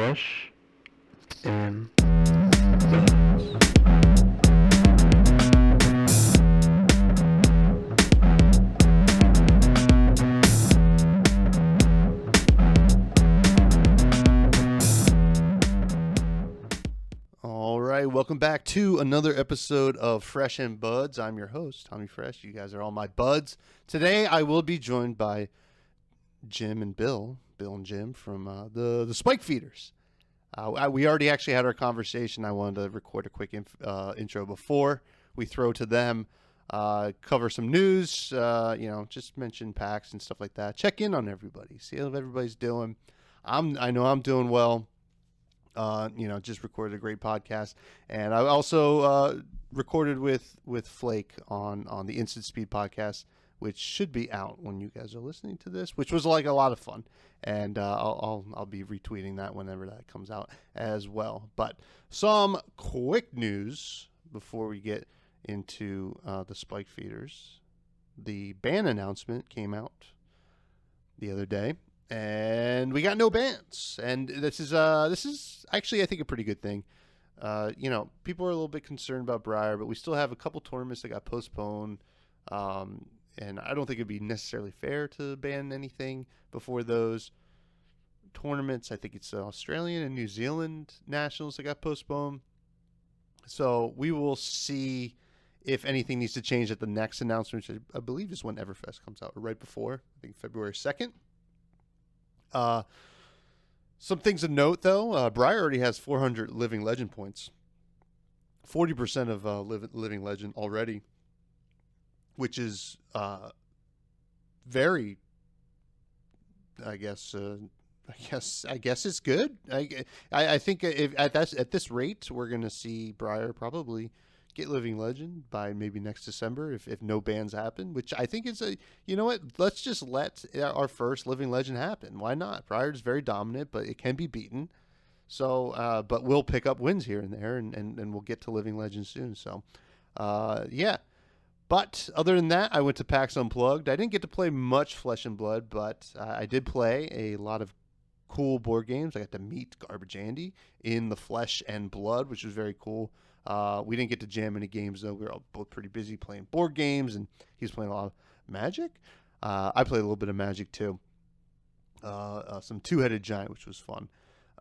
Fresh and Buds. All right, welcome back to another episode of Fresh and Buds. I'm your host, Tommy Fresh. You guys are all my buds. Today, I will be joined by Jim and Bill and Jim from the Spikefeeders. We already actually had our conversation. I wanted to record a quick intro before we throw to them, cover some news, just mention packs and stuff like that. Check in on everybody, see how everybody's doing. I know I'm doing well. Just recorded a great podcast, and I also recorded with Flake on the Instant Speed podcast, which should be out when you guys are listening to this, which was like a lot of fun, and I'll be retweeting that whenever that comes out as well. But some quick news before we get into the Spikefeeders. The ban announcement came out the other day. And we got no bans, and this is actually, I think, a pretty good thing. People are a little bit concerned about Briar, but we still have a couple tournaments that got postponed, and I don't think it'd be necessarily fair to ban anything before those tournaments. I think it's Australian and New Zealand nationals that got postponed, so we will see if anything needs to change at the next announcement, which I believe is when Everfest comes out, or right before, I think February 2nd. Some things to note, though. Briar already has 400 Living Legend points. 40% of Living Legend already, which is very, I guess it's good. I think if at this rate, we're gonna see Briar probably get Living Legend by maybe next December if no bans happen, which I think is let's just let our first Living Legend happen. Why not? Briar is very dominant, but it can be beaten. So, but we'll pick up wins here and there, and we'll get to Living Legend soon. So, yeah. But other than that, I went to PAX Unplugged. I didn't get to play much Flesh and Blood, but I did play a lot of cool board games. I got to meet Garbage Andy in the Flesh and Blood, which was very cool. We didn't get to jam any games, though. We were all both pretty busy playing board games, and he was playing a lot of Magic. I played a little bit of Magic, too. Some Two-Headed Giant, which was fun.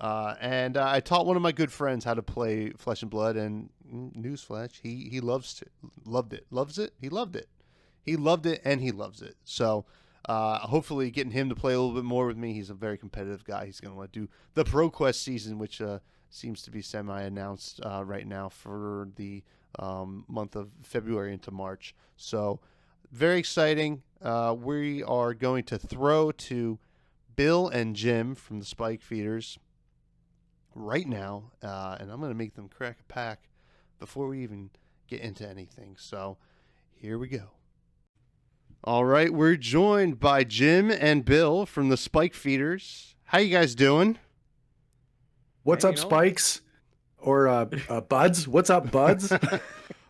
And I taught one of my good friends how to play Flesh and Blood, and newsflash, he loved it. He loved it. He loved it, and he loves it. So hopefully getting him to play a little bit more with me. He's a very competitive guy. He's going to want to do the ProQuest season, which seems to be semi-announced right now for the month of February into March. So very exciting. We are going to throw to Bill and Jim from the Spikefeeders right now, and I'm going to make them crack a pack before we even get into anything. So here we go. All right, we're joined by Jim and Bill from the Spikefeeders. How you guys doing? What's up, Spikes? Or Buds? What's up, Buds?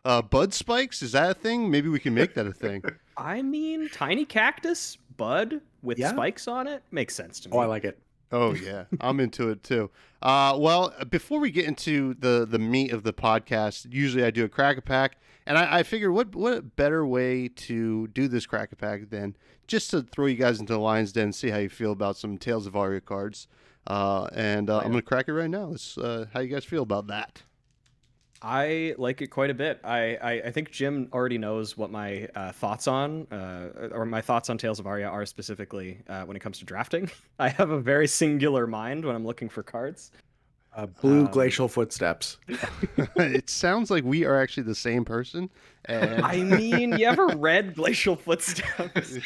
Bud Spikes? Is that a thing? Maybe we can make that a thing. I mean, tiny cactus, bud, with spikes on it, makes sense to me. Oh, I like it. Oh, yeah. I'm into it, too. Well, before we get into the meat of the podcast, usually I do a Crack-A-Pack, and I figured what better way to do this Crack-A-Pack than just to throw you guys into the Lion's Den and see how you feel about some Tales of Aria cards. I'm going to crack it right now. Let's, how you guys feel about that? I like it quite a bit. I think Jim already knows what my thoughts on, or my thoughts on Tales of Aria are specifically when it comes to drafting. I have a very singular mind when I'm looking for cards. Blue glacial footsteps. It sounds like we are actually the same person. And I mean, you ever read Glacial Footsteps?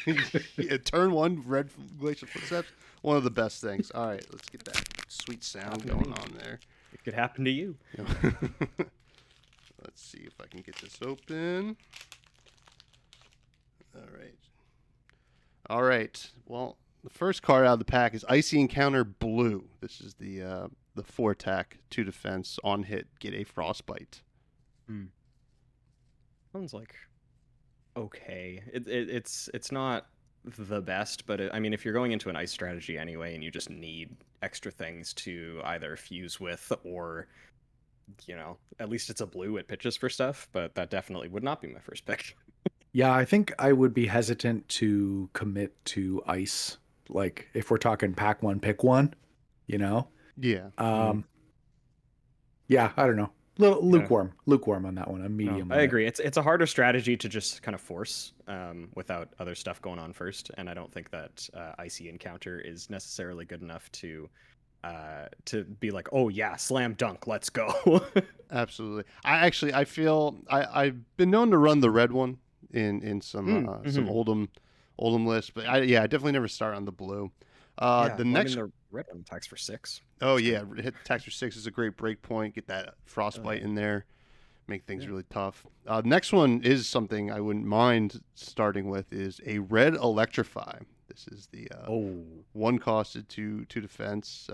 Yeah, turn one, red glacial footsteps. One of the best things. All right, let's get that sweet sound going on there. It could happen to you. Let's see if I can get this open. All right. Well, the first card out of the pack is Icy Encounter Blue. This is the 4-attack, 2 defense, on hit, get a Frostbite. Sounds like okay. It's not the best, but I mean, if you're going into an ice strategy anyway, and you just need extra things to either fuse with or, at least it's a blue, it pitches for stuff, but that definitely would not be my first pick. Yeah, I think I would be hesitant to commit to ice. Like if we're talking pack one, pick one, you know? Yeah. Yeah, I don't know. Little lukewarm on that one. I'm No, medium. I agree. It's a harder strategy to just kind of force without other stuff going on first, and I don't think that icy encounter is necessarily good enough to be like, oh yeah, slam dunk, let's go. Absolutely. I feel I've been known to run the red one in some Oldham lists, but I definitely never start on the blue. The next the red one attacks for 6. Oh yeah, hit attacks for 6 is a great break point. Get that frostbite in there, make things really tough. Next one is something I wouldn't mind starting with is a red electrify. This is the one costed to defense.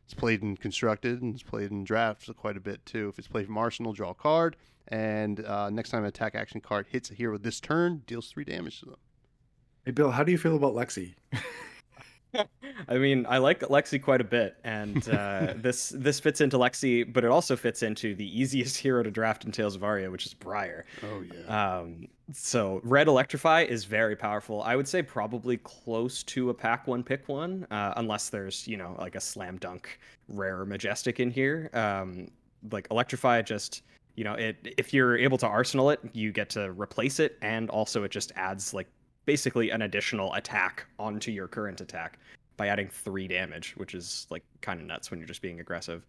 It's played in constructed and it's played in drafts quite a bit too. If it's played from Arsenal, draw a card, and next time an attack action card hits a hero this turn, deals 3 damage to them. Hey Bill, how do you feel about Lexi? I mean, I like Lexi quite a bit, and this fits into Lexi, but it also fits into the easiest hero to draft in Tales of Aria, which is Briar. Oh yeah. So red electrify is very powerful. I would say probably close to a pack one, pick one, unless there's like a slam dunk rare or majestic in here. Like electrify just if you're able to arsenal it, you get to replace it, and also it just adds like basically an additional attack onto your current attack by adding 3 damage, which is like kind of nuts when you're just being aggressive.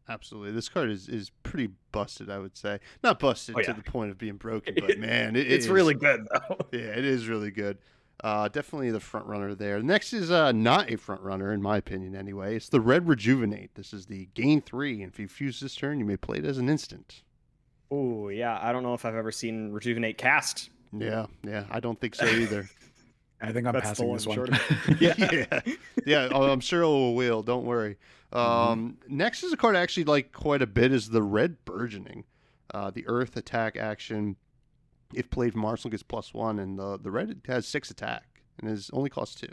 Absolutely. This card is pretty busted, I would say. Not busted to the point of being broken, but man, it's really good though. Yeah, it is really good. Definitely the front runner there. Next is not a front runner, in my opinion anyway. It's the red rejuvenate. This is the gain 3, and if you fuse this turn, you may play it as an instant. Oh yeah, I don't know if I've ever seen rejuvenate cast. Yeah, I don't think so either. I think I'm passing this one. yeah. I'm sure it will. Don't worry. Next is a card I actually like quite a bit is the red burgeoning. The earth attack action, if played from Arsenal, gets +1, and the red has 6 attack and is only cost 2.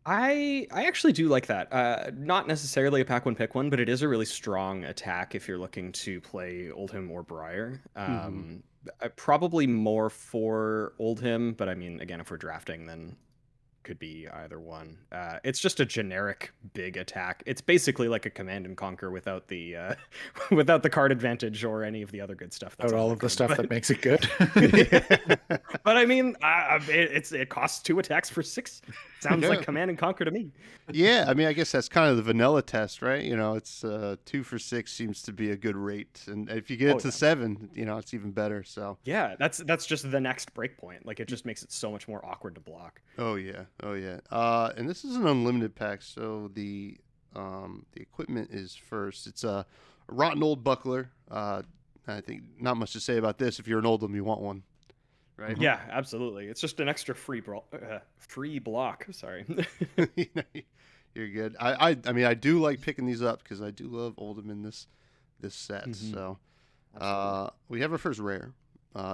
I actually do like that. Not necessarily a pack one, pick one, but it is a really strong attack if you're looking to play Oldhim or Briar. Probably more for Oldhim, but I mean, again, if we're drafting, then could be either one. It's just a generic big attack. It's basically like a command and conquer without the without the card advantage or any of the other good stuff. That's all of the stuff that makes it good. But I mean, it costs 2 attacks for 6. Sounds like command and conquer to me. Yeah, I mean, I guess that's kind of the vanilla test, right? It's 2 for 6 seems to be a good rate, and if you get it to 7, it's even better. So yeah, that's just the next break point. Like it just makes it so much more awkward to block. Oh yeah. And this is an unlimited pack, so the equipment is first. It's a rotten old buckler. I think not much to say about this. If you're an Oldhim, you want one, right? Yeah, absolutely. It's just an extra free block. Sorry. You're good. I mean, I do like picking these up because I do love Oldhim in this set. So we have our first rare.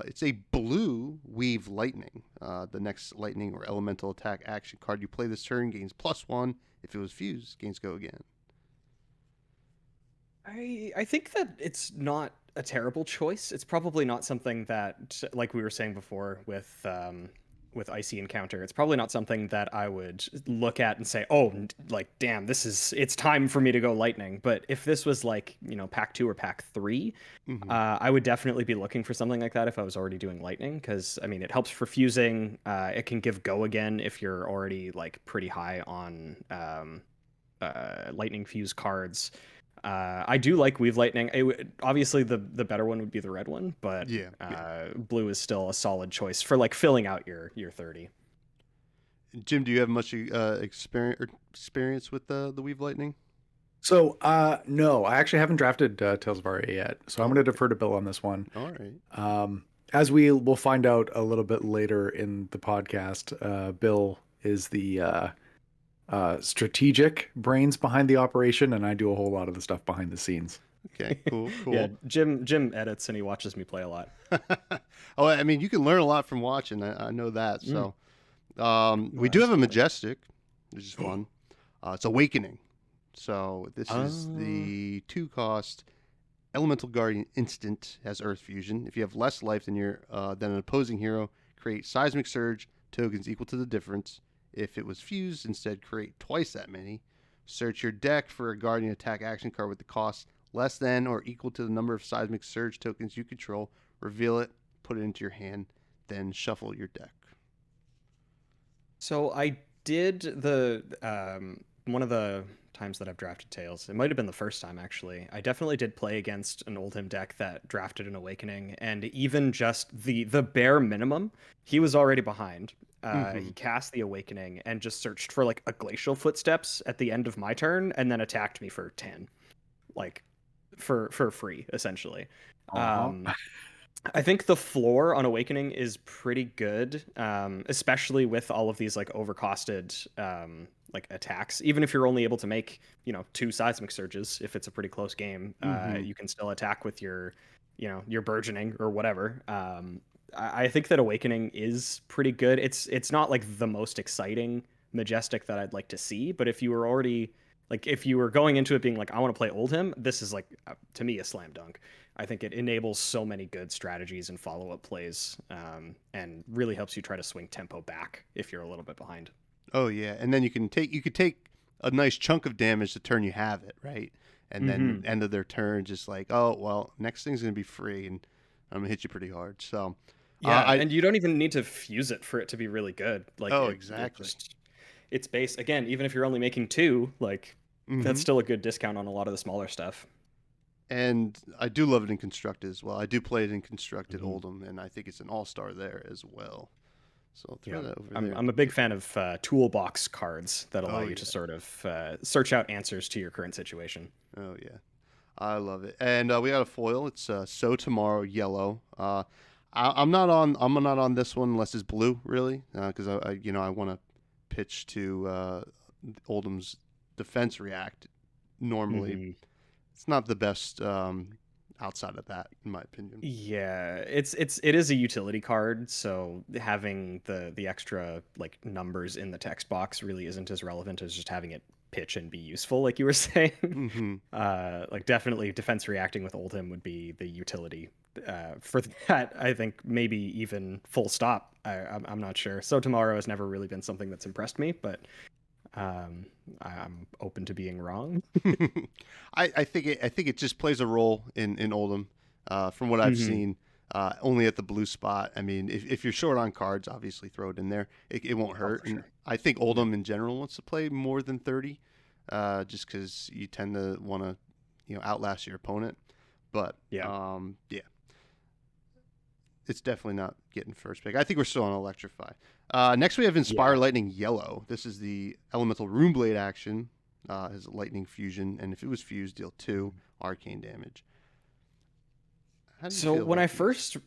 It's a blue Weave Lightning. The next lightning or elemental attack action card you play this turn gains +1. If it was fused, gains go again. I think that it's not a terrible choice. It's probably not something that, like we were saying before with Icy Encounter, it's probably not something that I would look at and say, oh, like, damn, it's time for me to go lightning. But if this was like, pack 2 or pack 3, I would definitely be looking for something like that if I was already doing lightning. Because, I mean, it helps for fusing. It can give go again if you're already like pretty high on lightning fuse cards. I do like Weave Lightning. Obviously, the better one would be the red one, but blue is still a solid choice for like filling out your 30. Jim, do you have much experience with the Weave Lightning? So, no, I actually haven't drafted Tales of Aria yet, so I'm going to defer to Bill on this one. All right. As we will find out a little bit later in the podcast, Bill is the strategic brains behind the operation, and I do a whole lot of the stuff behind the scenes. Okay, cool. Yeah, Jim edits and he watches me play a lot. Oh, I mean, you can learn a lot from watching. I know that. So, we do have a Majestic, which is fun. It's Awakening. So this is the 2-cost Elemental Guardian instant, has Earth Fusion. If you have less life than an opposing hero, create Seismic Surge tokens equal to the difference. If it was fused, instead create twice that many. Search your deck for a Guardian attack action card with the cost less than or equal to the number of Seismic Surge tokens you control. Reveal it, put it into your hand, then shuffle your deck. So I did the one of the times that I've drafted Tails. It might have been the first time actually. I definitely did play against an Oldhim deck that drafted an Awakening, and even just the bare minimum, he was already behind. He cast the Awakening and just searched for like a Glacial Footsteps at the end of my turn, and then attacked me for 10, like for free essentially. I think the floor on Awakening is pretty good, especially with all of these like overcosted like attacks. Even if you're only able to make 2 Seismic Surges, if it's a pretty close game, you can still attack with your your Burgeoning or whatever. I think that Awakening is pretty good. It's not like the most exciting Majestic that I'd like to see, but if you were already like if you were going into it being like I want to play Oldhim, this is like to me a slam dunk. I think it enables so many good strategies and follow-up plays, and really helps you try to swing tempo back if you're a little bit behind. Oh yeah, and then you could take a nice chunk of damage the turn you have it, right? And then end of their turn, just like, oh well, next thing's gonna be free, and I'm gonna hit you pretty hard. So yeah, and you don't even need to fuse it for it to be really good. Like exactly. It's base again. Even if you're only making 2, like that's still a good discount on a lot of the smaller stuff. And I do love it in Constructed as well. I do play it in Constructed Oldhim, and I think it's an all-star there as well. So I'll throw that over there. I'm a big fan of toolbox cards that allow you to sort of search out answers to your current situation. Oh yeah, I love it. And we got a foil. It's So Tomorrow Yellow. I'm not on this one unless it's blue, really, because I want to pitch to Oldham's Defense React. Normally, it's not the best outside of that, in my opinion. Yeah, it is a utility card, so having the extra like numbers in the text box really isn't as relevant as just having it pitch and be useful, like you were saying. Like definitely defense reacting with Oldhim would be the utility for that. I think maybe even full stop. I'm not sure. So Tomorrow has never really been something that's impressed me, but I'm open to being wrong. I think it just plays a role in Oldhim, from what I've seen. Only at the blue spot. I mean, if you're short on cards, obviously throw it in there. It won't hurt. For sure. And I think Oldhim in general wants to play more than 30, just because you tend to want to outlast your opponent. But yeah, it's definitely not getting first pick. I think we're still on Electrify. Next we have Inspire Lightning Yellow. This is the Elemental Runeblade action. Has Lightning Fusion, and if it was fused, deal 2 arcane damage. So when I first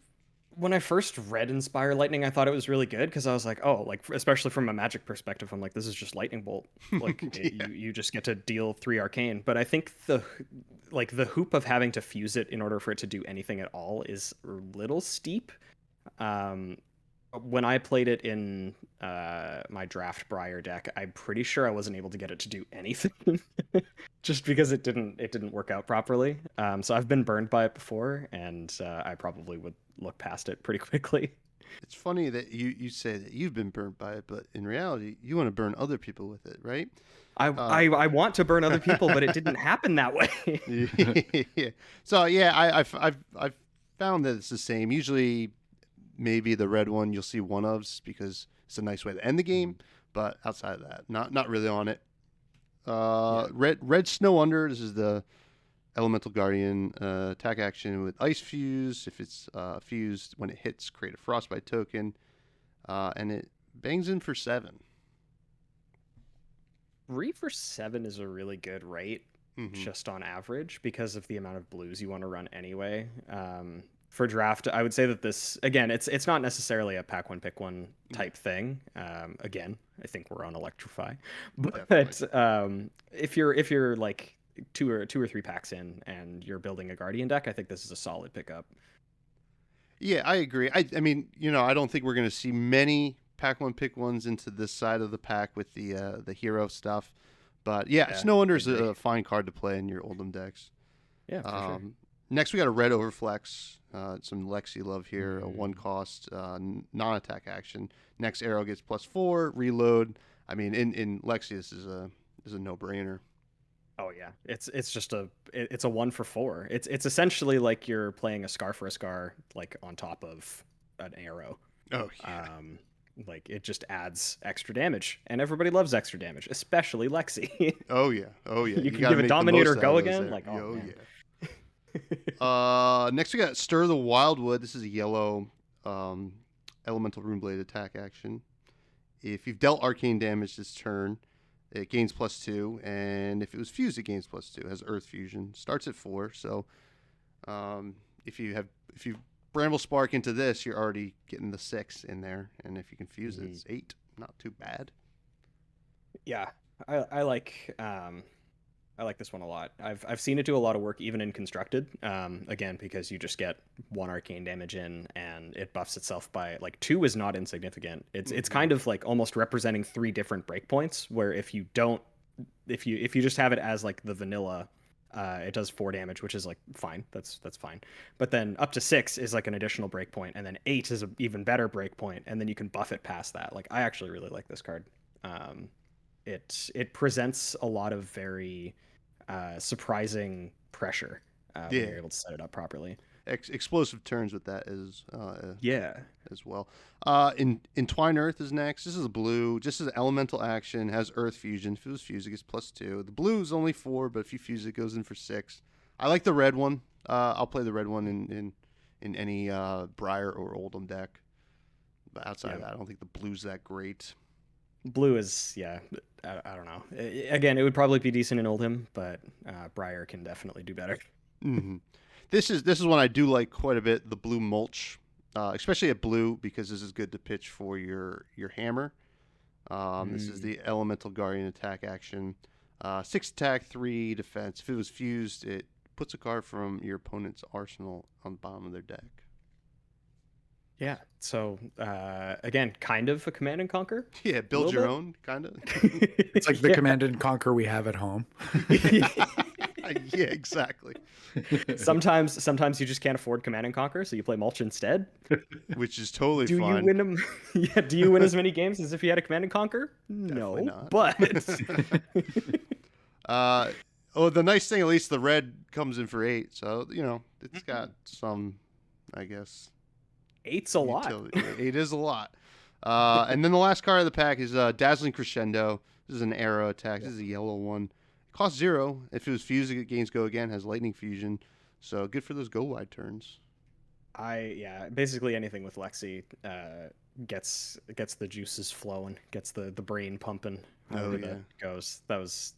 read Inspire Lightning, I thought it was really good because I was like, oh, like especially from a Magic perspective, I'm like, this is just Lightning Bolt. Like you just get to deal 3 arcane. But I think the hoop of having to fuse it in order for it to do anything at all is a little steep. When I played it in my draft Briar deck, I'm pretty sure I wasn't able to get it to do anything, just because it didn't work out properly. So I've been burned by it before, and I probably would look past it pretty quickly. It's funny that you say that you've been burned by it, but in reality, you want to burn other people with it, right? I want to burn other people, but it didn't happen that way. Yeah. So yeah, I've found that it's the same. Usually, maybe the red one you'll see one ofs because it's a nice way to end the game, but outside of that, not really on it. Red Snow Under. This is the Elemental Guardian attack action with Ice Fuse. If it's fused, when it hits, create a Frostbite token, and it bangs in for 7. 3 for 7 is a really good rate, just on average, because of the amount of blues you want to run anyway. For draft, I would say that this, again, it's not necessarily a pack one pick one type thing. Again, I think we're on Electrify, but if you're like two or 3 packs in and you're building a Guardian deck, I think this is a solid pickup. Yeah, I agree. I mean, I don't think we're going to see many pack one pick ones into this side of the pack with the hero stuff, But yeah, Yeah, Snow Under I is agree. a fine card to play in your Oldham decks. Yeah, for sure. Next, we got a red Overflex. Some Lexi love here. A 1 Mm. cost non-attack action. Next arrow gets +4. Reload. I mean, in Lexi, this is a no-brainer. Oh yeah, it's just it's a 1 for 4. It's essentially like you're playing a Scar for a Scar like on top of an arrow. Oh yeah. Like it just adds extra damage, and everybody loves extra damage, especially Lexi. Oh yeah. Oh yeah. You can gotta give a make the Dominator most out go of those again, there. like, oh, Oh man. yeah. Next we got Stir the Wildwood. This is a yellow elemental runeblade attack action. If you've dealt arcane damage this turn, it gains +2, and if it was fused, it gains +2. It has Earth Fusion. Starts at 4, so if you Bramble Spark into this, you're already getting the 6 in there, and if you can fuse it, it's 8. Not too bad. Yeah, I like this one a lot. I've seen it do a lot of work even in constructed. Again, because you just get 1 arcane damage in, and it buffs itself by like 2 is not insignificant. It's kind of like almost representing 3 different breakpoints. Where if you just have it as like the vanilla, it does 4 damage, which is like fine. That's fine. But then up to 6 is like an additional breakpoint, and then 8 is an even better breakpoint, and then you can buff it past that. Like I actually really like this card. It presents a lot of very surprising pressure when you're able to set it up properly. Explosive turns with that is Yeah. as well. Entwine Earth is next. This is a blue. Just as an elemental action, has Earth Fusion. If it was fused, it gets +2. The blue is only 4, but if you fuse it, goes in for 6. I like the red one. I'll play the red one in any Briar or Oldham deck. But outside of that, I don't think the blue's that great. Blue is, yeah, I don't know. Again, it would probably be decent in Oldham, but Briar can definitely do better. Mm-hmm. This is one I do like quite a bit. The blue mulch, especially at blue, because this is good to pitch for your hammer. This is the Elemental Guardian attack action. 6 attack, 3 defense. If it was fused, it puts a card from your opponent's arsenal on the bottom of their deck. Yeah. So again, kind of a Command and Conquer. Yeah, build Little your bit. own, kind of. It's like the Command and Conquer we have at home. Yeah, exactly. Sometimes you just can't afford Command and Conquer, so you play Mulch instead. Which is totally Do fine. you win them? Yeah. Do you win as many games as if you had a Command and Conquer? Definitely No, not. but the nice thing, at least the red comes in for 8, so it's got some, I guess. 8's a lot. utility. 8 is a lot. And then the last card of the pack is Dazzling Crescendo. This is an arrow attack. This is a yellow one. It costs 0. If it was fused, it gains go again. Has lightning fusion, so good for those go wide turns. Basically anything with Lexi gets the juices flowing, gets the brain pumping. However that goes. That was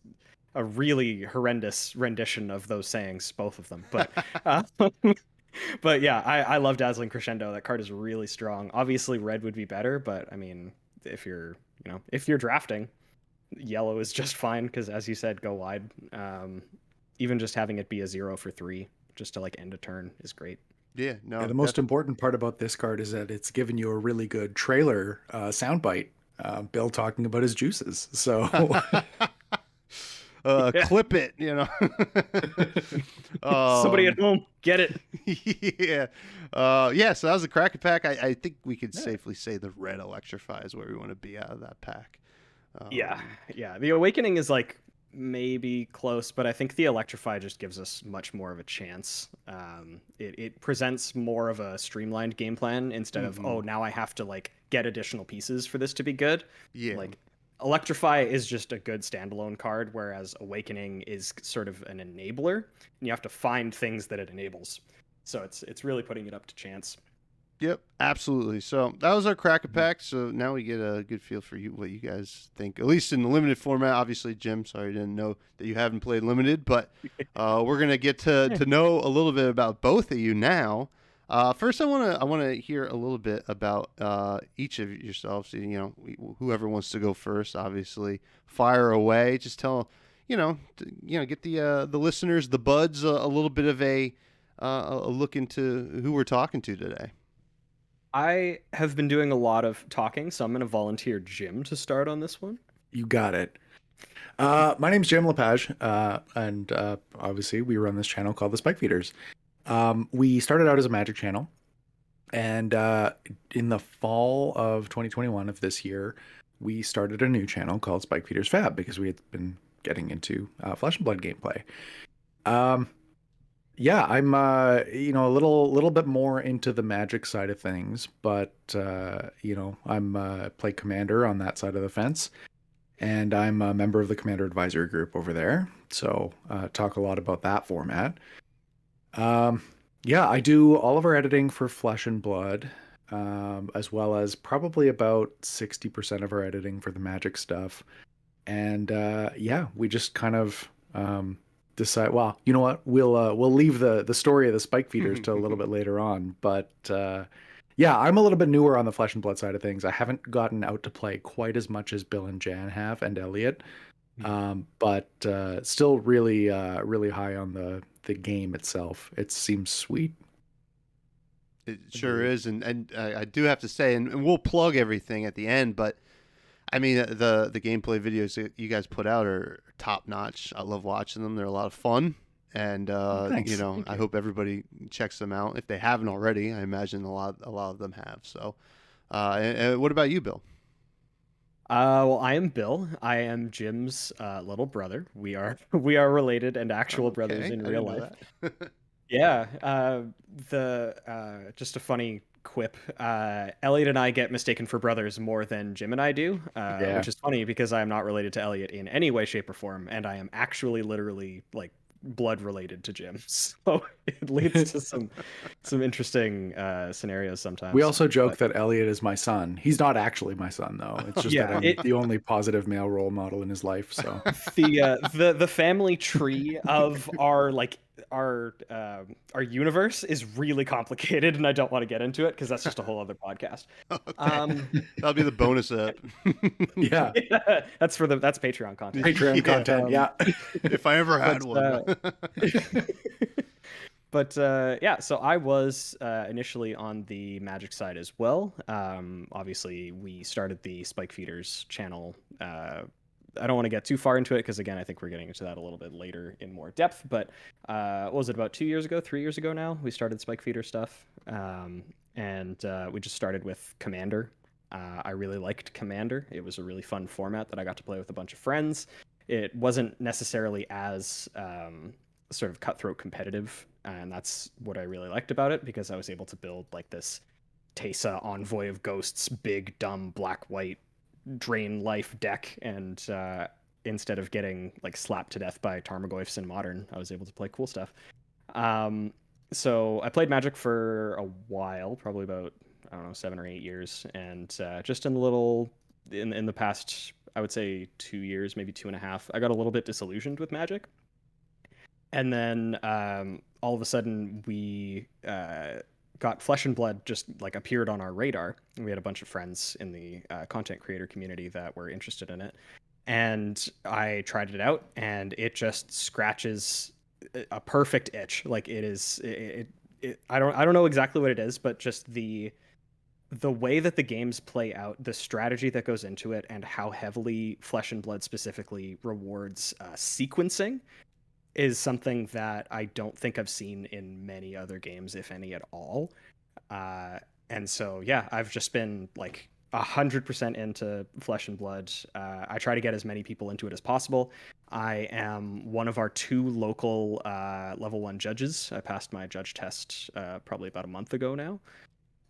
a really horrendous rendition of those sayings, both of them. But but yeah, I love Dazzling Crescendo. That card is really strong. Obviously, red would be better, but I mean, if you're drafting, yellow is just fine because, as you said, go wide. Even just having it be a 0 for 3, just to like end a turn, is great. Yeah, no. Yeah, the most important part about this card is that it's given you a really good trailer soundbite. Bill talking about his juices. So clip it, Somebody at home, get it. Yeah. So that was a Kraken pack. I think we could safely say the red Electrify is where we want to be out of that pack. Yeah. The Awakening is like maybe close, but I think the Electrify just gives us much more of a chance. It presents more of a streamlined game plan instead of, now I have to like get additional pieces for this to be good. Yeah. Like Electrify is just a good standalone card, whereas Awakening is sort of an enabler, and you have to find things that it enables. So it's really putting it up to chance. Yep, absolutely. So that was our Kraken pack. So now we get a good feel for what you guys think, at least in the limited format. Obviously, Jim, sorry I didn't know that you haven't played limited, but we're gonna get to know a little bit about both of you now. First, I want to hear a little bit about each of yourselves. Whoever wants to go first, obviously, fire away. Just tell, get the listeners, the buds, a little bit of a look into who we're talking to today. I have been doing a lot of talking, so I'm going to volunteer Jim to start on this one. you got it. My name's Jim Lapage, and obviously we run this channel called the Spikefeeders. We started out as a Magic channel, and in the fall of 2021 of this year, we started a new channel called Spikefeeders Fab because we had been getting into Flesh and Blood gameplay. Yeah, I'm a little bit more into the Magic side of things, but I'm play Commander on that side of the fence. And I'm a member of the Commander Advisory Group over there. So talk a lot about that format. Yeah, I do all of our editing for Flesh and Blood, as well as probably about 60% of our editing for the Magic stuff. And yeah, we just kind of decide, well, you know what, we'll leave the story of the Spike Feeders to a little bit later on. But yeah, I'm a little bit newer on the Flesh and Blood side of things. I haven't gotten out to play quite as much as Bill and Jan have, and Elliot, but still really high on the game itself. It seems sweet. It sure is, and I do have to say, and we'll plug everything at the end, but I mean the gameplay videos that you guys put out are top notch. I love watching them; they're a lot of fun, and Thanks. I hope everybody checks them out if they haven't already. I imagine a lot of them have. So, and what about you, Bill? Well, I am Bill. I am Jim's little brother. We are we are related and actual brothers Okay, in I real didn't know life. that. Yeah. Just a funny quip. Elliot and I get mistaken for brothers more than Jim and I do, Yeah. which is funny because I am not related to Elliot in any way, shape, or form, and I am actually literally like blood related to Jim. So it leads to some interesting scenarios sometimes. We also joke But that Elliot is my son. He's not actually my son, though. It's just that yeah, I'm the only positive male role model in his life. So the family tree of our universe is really complicated, and I don't want to get into it because that's just a whole other podcast. Okay. That'll be the bonus app. yeah, Yeah, that's Patreon content. Patreon Yeah, content. Yeah. If I ever had But, one. But yeah, so I was initially on the Magic side as well. Obviously, we started the Spike Feeders channel. I don't want to get too far into it because, again, I think we're getting into that a little bit later in more depth. But what was it, about 2 years ago, 3 years ago now? We started Spike Feeder stuff. And we just started with Commander. I really liked Commander. It was a really fun format that I got to play with a bunch of friends. It wasn't necessarily as sort of cutthroat competitive, and that's what I really liked about it because I was able to build like this Teysa Envoy of Ghosts, big, dumb, black-white drain life deck, and instead of getting like slapped to death by Tarmogoyfs in Modern, I was able to play cool stuff. So I played Magic for a while, probably about, I don't know, 7 or 8 years, and just in the past, I would say 2 years, maybe 2.5, I got a little bit disillusioned with Magic. And then all of a sudden we got Flesh and Blood just like appeared on our radar. And we had a bunch of friends in the content creator community that were interested in it. And I tried it out, and it just scratches a perfect itch. Like it is, I don't know exactly what it is, but just the way that the games play out, the strategy that goes into it, and how heavily Flesh and Blood specifically rewards sequencing is something that I don't think I've seen in many other games, if any at all. And so, yeah, I've just been like 100% into Flesh and Blood. I try to get as many people into it as possible. I am one of our 2 local level 1 judges. I passed my judge test probably about a month ago now.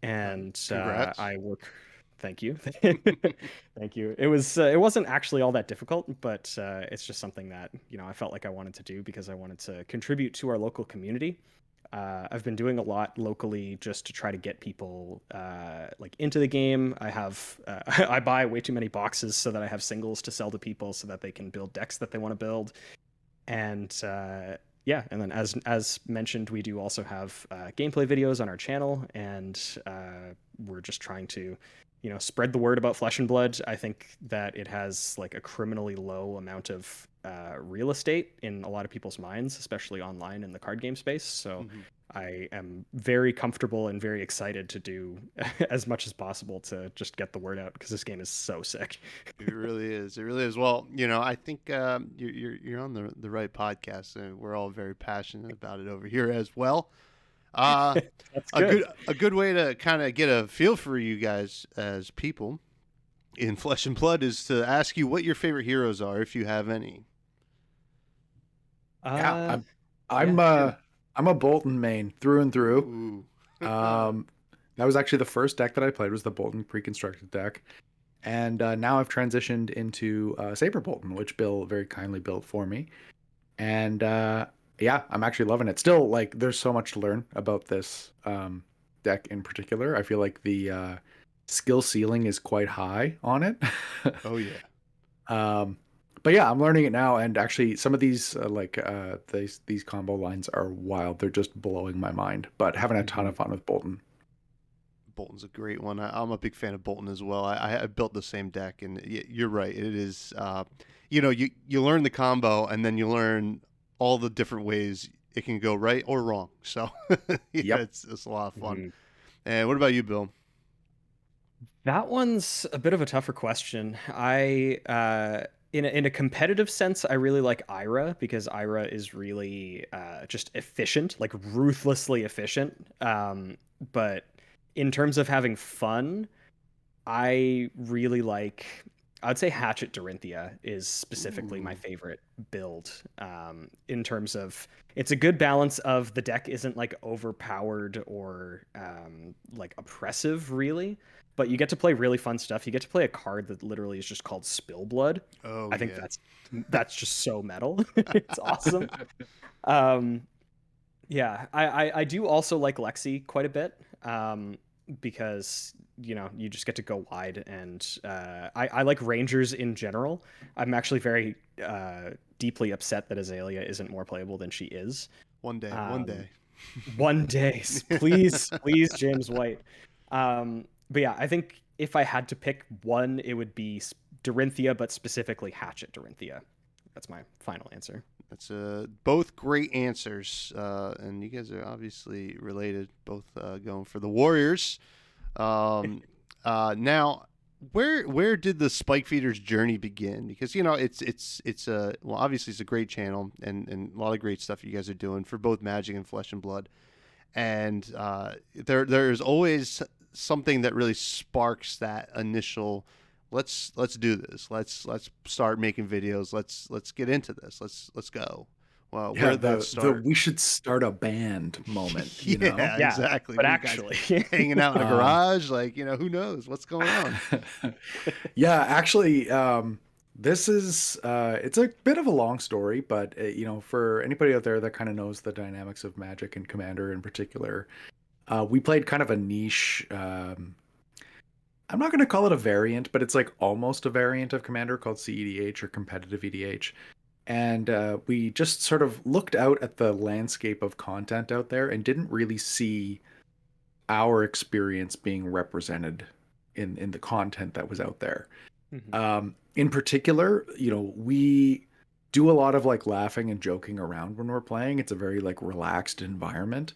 And Congrats. I work. Thank you. Thank you. It wasn't actually all that difficult, but it's just something that, I felt like I wanted to do because I wanted to contribute to our local community. I've been doing a lot locally just to try to get people like into the game. I have I buy way too many boxes so that I have singles to sell to people so that they can build decks that they want to build. And yeah, and then as mentioned, we do also have gameplay videos on our channel, and we're just trying to spread the word about Flesh and Blood. I think that it has like a criminally low amount of real estate in a lot of people's minds, especially online in the card game space. So I am very comfortable and very excited to do as much as possible to just get the word out because this game is so sick. It really is. It really is. Well, I think you're on the right podcast, and we're all very passionate about it over here as well. That's A good. good way to kind of get a feel for you guys as people in Flesh and Blood is to ask you what your favorite heroes are, if you have any. Yeah, Uh, I'm yeah. I'm a Bolton main through and through. Ooh. Um, that was actually the first deck that I played was the Bolton pre-constructed deck, and now I've transitioned into Saber Bolton, which Bill very kindly built for me, and yeah, I'm actually loving it. Still, like, there's so much to learn about this deck in particular. I feel like the skill ceiling is quite high on it. Oh yeah. But yeah, I'm learning it now, and actually, some of these these combo lines are wild. They're just blowing my mind. But having a ton of fun with Bolton. Bolton's a great one. I'm a big fan of Bolton as well. I built the same deck, and you're right. It is, you learn the combo, and then you learn all the different ways it can go right or wrong. So yeah, Yep. it's a lot of fun. Mhm. And what about you, Bill? That one's a bit of a tougher question. In a competitive sense, I really like Ira because Ira is really just efficient, like ruthlessly efficient. But in terms of having fun, I really like. I'd say Hatchet Dorinthia is specifically my Ooh. favorite build. In terms of it's a good balance of the deck isn't like overpowered or like oppressive, really, but you get to play really fun stuff. You get to play a card that literally is just called Spill Blood. Oh I think yeah. that's just so metal. It's awesome. Um, yeah, I do also like Lexi quite a bit. Because you just get to go wide, and I like Rangers in general. I'm actually very deeply upset that Azalea isn't more playable than she is. One day, one Um, day. one day, please, please, James White. But yeah, I think if I had to pick one, it would be Dorinthia, but specifically Hatchet Dorinthia. That's my final answer. That's both great answers, and you guys are obviously related. Both going for the Warriors. Now, where did the Spikefeeders journey begin? Because it's a well, obviously it's a great channel and a lot of great stuff you guys are doing for both Magic and Flesh and Blood, and there's always something that really sparks that initial. Let's do this. Let's start making videos. Let's get into this. Let's go. Well, where Yeah, did that the start? we should start a band moment, you know? Yeah, Yeah, exactly. but What are you guys actually, hanging out in a Um, garage? Like, who knows what's going on? yeah, actually, this is it's a bit of a long story, but for anybody out there that kind of knows the dynamics of Magic and Commander in particular, we played kind of a niche. I'm not going to call it a variant, but it's like almost a variant of Commander called CEDH or Competitive EDH. And we just sort of looked out at the landscape of content out there and didn't really see our experience being represented in the content that was out there. Mhm. In particular, we do a lot of like laughing and joking around when we're playing. It's a very like relaxed environment.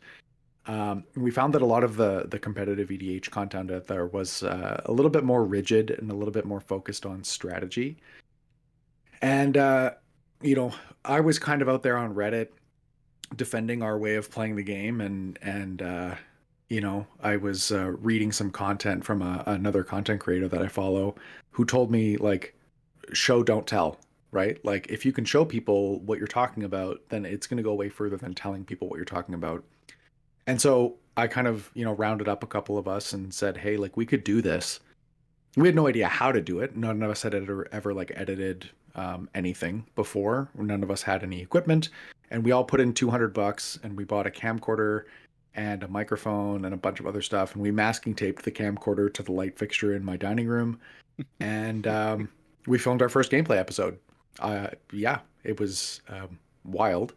We found that a lot of the competitive EDH content out there was a little bit more rigid and a little bit more focused on strategy. And you know, I was kind of out there on Reddit defending our way of playing the game, and I was reading some content from another content creator that I follow, who told me like, show don't tell, right? Like if you can show people what you're talking about, then it's going to go way further than telling people what you're talking about. And so I kind of, rounded up a couple of us and said, hey, like we could do this. We had no idea how to do it. None of us had ever like edited anything before. None of us had any equipment, and we all put in $200 and we bought a camcorder and a microphone and a bunch of other stuff, and we masking taped the camcorder to the light fixture in my dining room, and we filmed our first gameplay episode. Yeah, it was wild,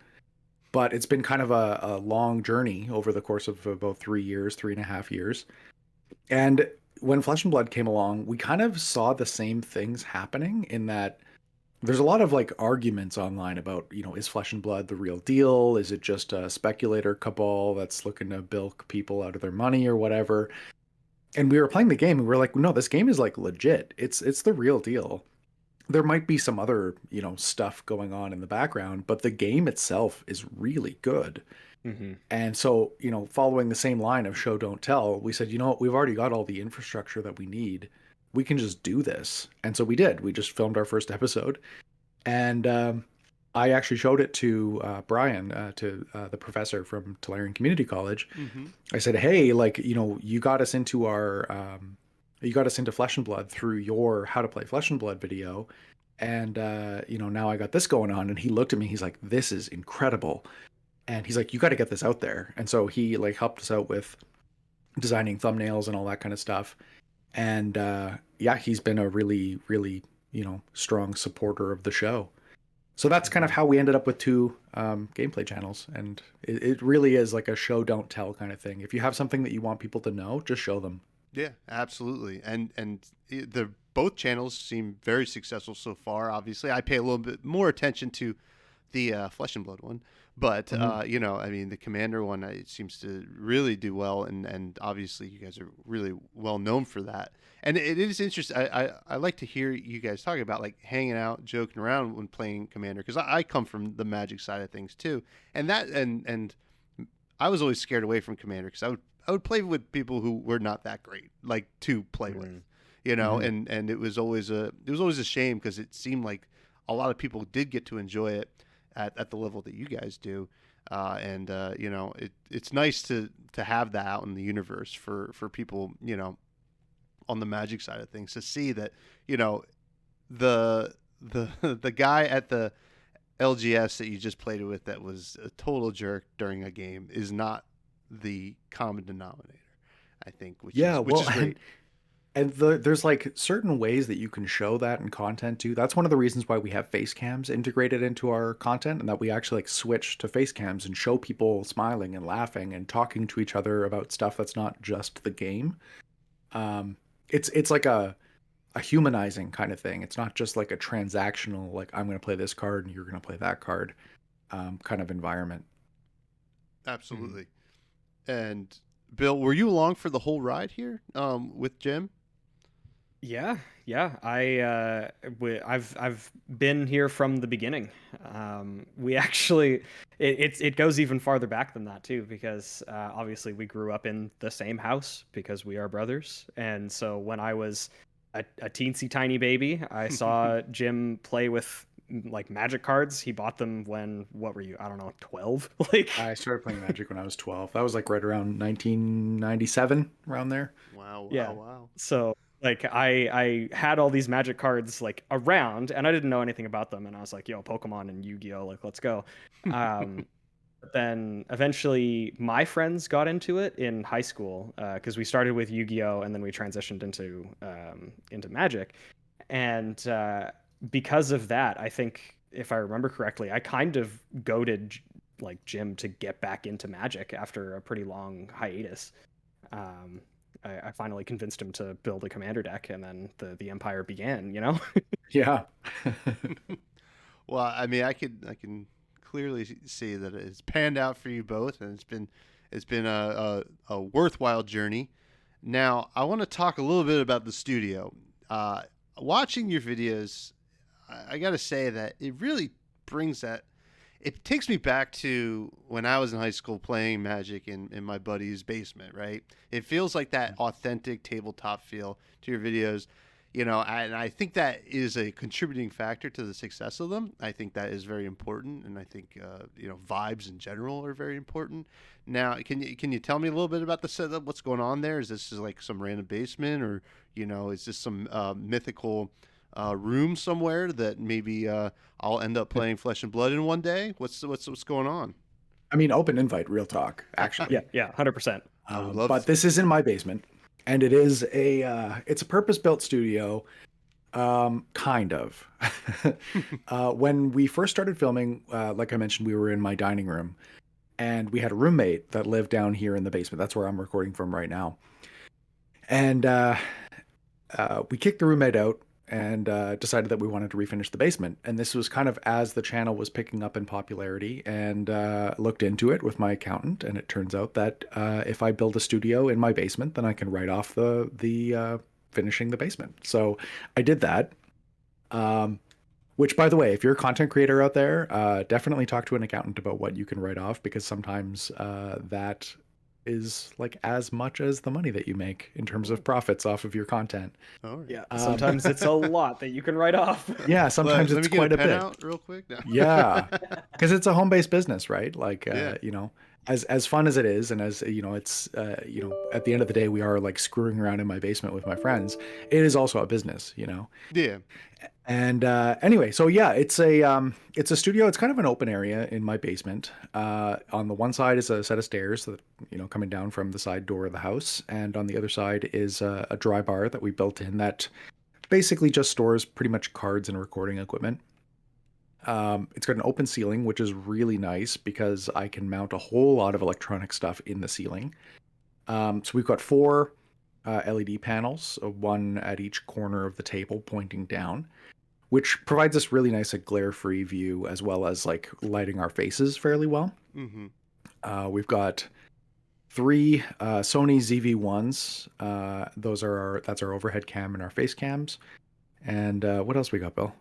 but it's been kind of a long journey over the course of about 3 years, 3.5 years. And when Flesh and Blood came along, we kind of saw the same things happening in that there's a lot of like arguments online about, is Flesh and Blood the real deal? Is it just a speculator cabal that's looking to bilk people out of their money or whatever? And we were playing the game and we are like, no, this game is like legit. It's the real deal. There might be some other, stuff going on in the background, but the game itself is really good. Mm-hmm. And so, following the same line of show, don't tell, we said, you know what, we've already got all the infrastructure that we need. We can just do this. And so we did. We just filmed our first episode. And I actually showed it to Brian, to the professor from Tolarian Community College. Mm-hmm. I said, hey, like, you got us into you got us into Flesh and Blood through your How to Play Flesh and Blood video. And, now I got this going on. And he looked at me, he's like, this is incredible. And he's like, you got to get this out there. And so he like helped us out with designing thumbnails and all that kind of stuff. And he's been a really, really, strong supporter of the show. So that's kind of how we ended up with 2 gameplay channels. And it really is like a show, don't tell kind of thing. If you have something that you want people to know, just show them. Yeah, absolutely. And the both channels seem very successful so far. Obviously, I pay a little bit more attention to the Flesh and Blood one, but the Commander one, it seems to really do well, and obviously you guys are really well known for that. And it is interesting. I like to hear you guys talking about like hanging out, joking around when playing Commander, because I come from the Magic side of things too, and I was always scared away from Commander because I would play with people who were not that great, like to play with, and it was always a shame because it seemed like a lot of people did get to enjoy it at the level that you guys do, it's nice to have that out in the universe for people, on the Magic side of things, to see that, the guy at the LGS that you just played with that was a total jerk during a game is not the common denominator, I think, which is great. And there's like certain ways that you can show that in content too. That's one of the reasons why we have face cams integrated into our content, and that we actually like switch to face cams and show people smiling and laughing and talking to each other about stuff that's not just the game. It's like a humanizing kind of thing. It's not just like a transactional, like I'm going to play this card and you're going to play that card, kind of environment. Absolutely. And Bill, were you along for the whole ride here with Jim? Yeah. I've been here from the beginning. We actually, it goes even farther back than that too, because obviously we grew up in the same house because we are brothers. And so when I was a teensy tiny baby, I saw Jim play with like Magic cards. He bought them when, what were you? I don't know, 12? Like I started playing Magic when I was 12. That was like right around 1997, around there. Wow. So like I had all these Magic cards like around, and I didn't know anything about them, and I was like, yo, Pokemon and Yu-Gi-Oh, like let's go. But then eventually my friends got into it in high school, because we started with Yu-Gi-Oh and then we transitioned into Magic. And because of that, I think, if I remember correctly, I kind of goaded like Jim to get back into Magic after a pretty long hiatus. I finally convinced him to build a commander deck, and then the Empire began, Yeah. Well, I mean, I can clearly see that it's panned out for you both, and it's been a worthwhile journey. Now, I want to talk a little bit about the studio. Watching your videos, I got to say that it really brings that. It takes me back to when I was in high school playing Magic in my buddy's basement, right? It feels like that authentic tabletop feel to your videos, and I think that is a contributing factor to the success of them. I think that is very important, and I think vibes in general are very important. Now, can you tell me a little bit about the setup? What's going on there? Is this like some random basement, or is this some mythical room somewhere that maybe I'll end up playing Flesh and Blood in one day? What's going on? I mean, open invite, real talk, actually. Yeah, 100%. But this is in my basement, and it is it's a purpose-built studio, kind of. When we first started filming, like I mentioned, we were in my dining room, and we had a roommate that lived down here in the basement. That's where I'm recording from right now. And we kicked the roommate out, and decided that we wanted to refinish the basement. And this was kind of as the channel was picking up in popularity, and looked into it with my accountant. And it turns out that if I build a studio in my basement, then I can write off the finishing the basement. So I did that. Which, by the way, if you're a content creator out there, definitely talk to an accountant about what you can write off, because sometimes that is like as much as the money that you make in terms of profits off of your content. Oh, Yeah, sometimes it's a lot that you can write off. Yeah, sometimes Let it's me get quite a pen bit. out real quick. No. Yeah, because it's a home-based business, right? Like, Yeah. you know, as fun as it is, and as you know, it's you know, at the end of the day, we are like screwing around in my basement with my friends. It is also a business, you know. Yeah. And anyway, so yeah, it's a studio. It's kind of an open area in my basement. On the one side is a set of stairs that, you know, coming down from the side door of the house, and on the other side is a dry bar that we built in that basically just stores pretty much cards and recording equipment. It's got an open ceiling, which is really nice because I can mount a whole lot of electronic stuff in the ceiling. So we've got four LED panels, one at each corner of the table pointing down, which provides us really nice a glare-free view, as well as like lighting our faces fairly well. Mm-hmm. We've got three Sony ZV-1s. That's our overhead cam and our face cams. And what else we got, Bill?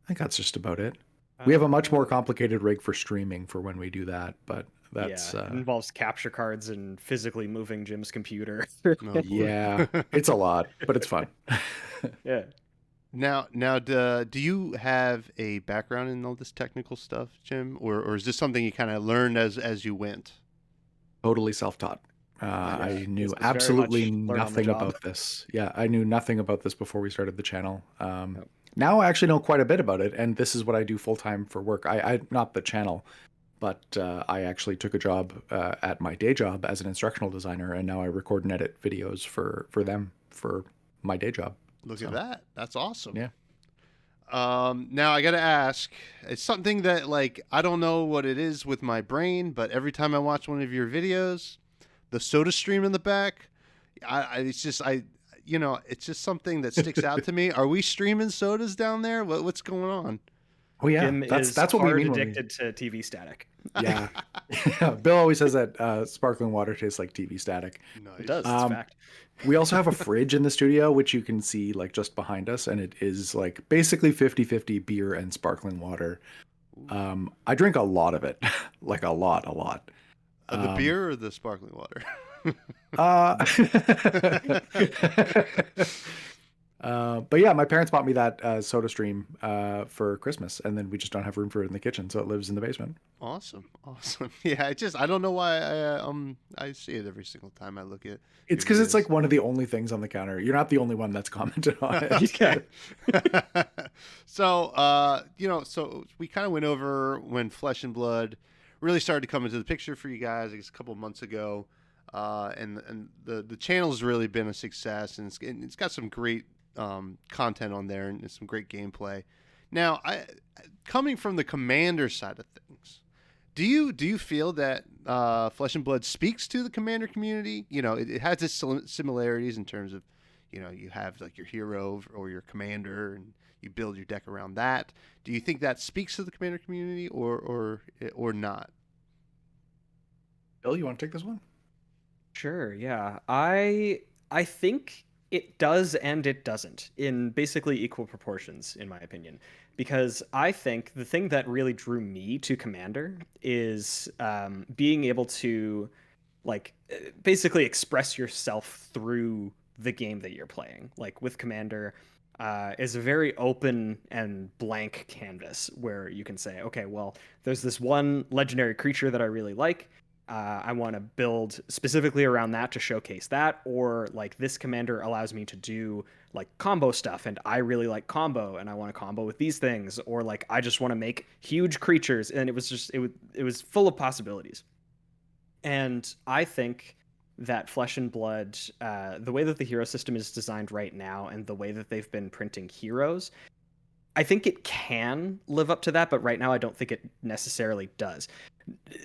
I think that's just about it. We have a much more complicated rig for streaming for when we do that, but that's it involves capture cards and physically moving Jim's computer. Oh, boy. yeah, it's a lot, but it's fun. Yeah. Now, do you have a background in all this technical stuff, Jim, or is this something you kind of learned as you went? Totally self-taught. I knew This was very absolutely much learn on the nothing job. about this. Yeah, I knew nothing about this before we started the channel. Now I actually know quite a bit about it, and this is what I do full-time for work. I not the channel, but I actually took a job at my day job as an instructional designer, and now I record and edit videos for them for my day job. Look at that. That's awesome. Yeah. Now I got to ask, it's something that like, I don't know what it is with my brain, but every time I watch one of your videos, the soda stream in the back, it's just something that sticks out to me. Are we streaming sodas down there? What's going on? Oh yeah, Jim is that's what we hard mean. addicted to TV static. Yeah. Bill always says that sparkling water tastes like TV static. Nice. It does. It's a fact. We also have a fridge in the studio, which you can see like just behind us, and it is like basically 50-50 beer and sparkling water. I drink a lot of it, like a lot. The beer or the sparkling water? But yeah, my parents bought me that soda stream for Christmas, and then we just don't have room for it in the kitchen, so it lives in the basement. Awesome. Yeah, I don't know why I see it every single time I look at. It's because it's like one of the only things on the counter. You're not the only one that's commented on it. Okay. So so we kind of went over when Flesh and Blood really started to come into the picture for you guys, I guess a couple of months ago, and the channel's really been a success, and it's got some great content on there and some great gameplay. Now, coming from the Commander side of things, do you feel that Flesh and Blood speaks to the Commander community? You know, it has its similarities in terms of, you know, you have like your hero or your commander, and you build your deck around that. Do you think that speaks to the Commander community, or not? Bill, you want to take this one? Sure, yeah. I think it does and it doesn't, in basically equal proportions, in my opinion. Because I think the thing that really drew me to Commander is being able to, like, basically express yourself through the game that you're playing. Like, with Commander, is a very open and blank canvas where you can say, okay, well, there's this one legendary creature that I really like. I want to build specifically around that to showcase that, or like this commander allows me to do like combo stuff, and I really like combo, and I want to combo with these things, or like I just want to make huge creatures, and it was full of possibilities. And I think that Flesh and Blood, the way that the hero system is designed right now, and the way that they've been printing heroes, I think it can live up to that, but right now I don't think it necessarily does.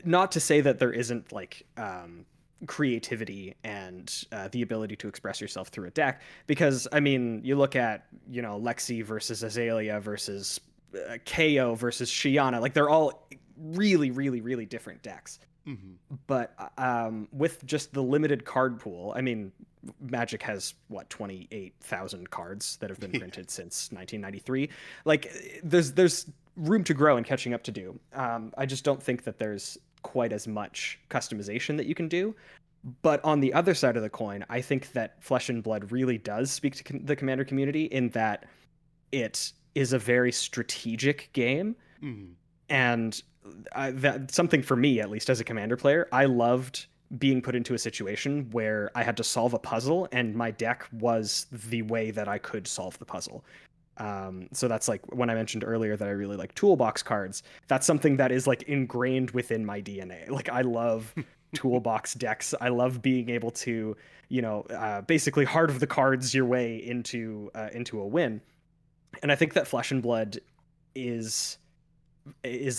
Not to say that there isn't like creativity and the ability to express yourself through a deck. Because I mean, you look at, you know, Lexi versus Azalea versus KO versus Shiana, like they're all really, really, really different decks. But with just the limited card pool, I mean, Magic has what, 28,000 cards that have been printed since 1993. Like there's room to grow and catching up to do. I just don't think that there's quite as much customization that you can do. But on the other side of the coin, I think that Flesh and Blood really does speak to the Commander community in that it is a very strategic game. And that's something for me, at least as a Commander player. I loved being put into a situation where I had to solve a puzzle and my deck was the way that I could solve the puzzle. So that's like when I mentioned earlier that I really like toolbox cards. That's something that is like ingrained within my DNA. Like I love toolbox decks. I love being able to, you know, basically heart of the cards your way into a win. And I think that Flesh and Blood is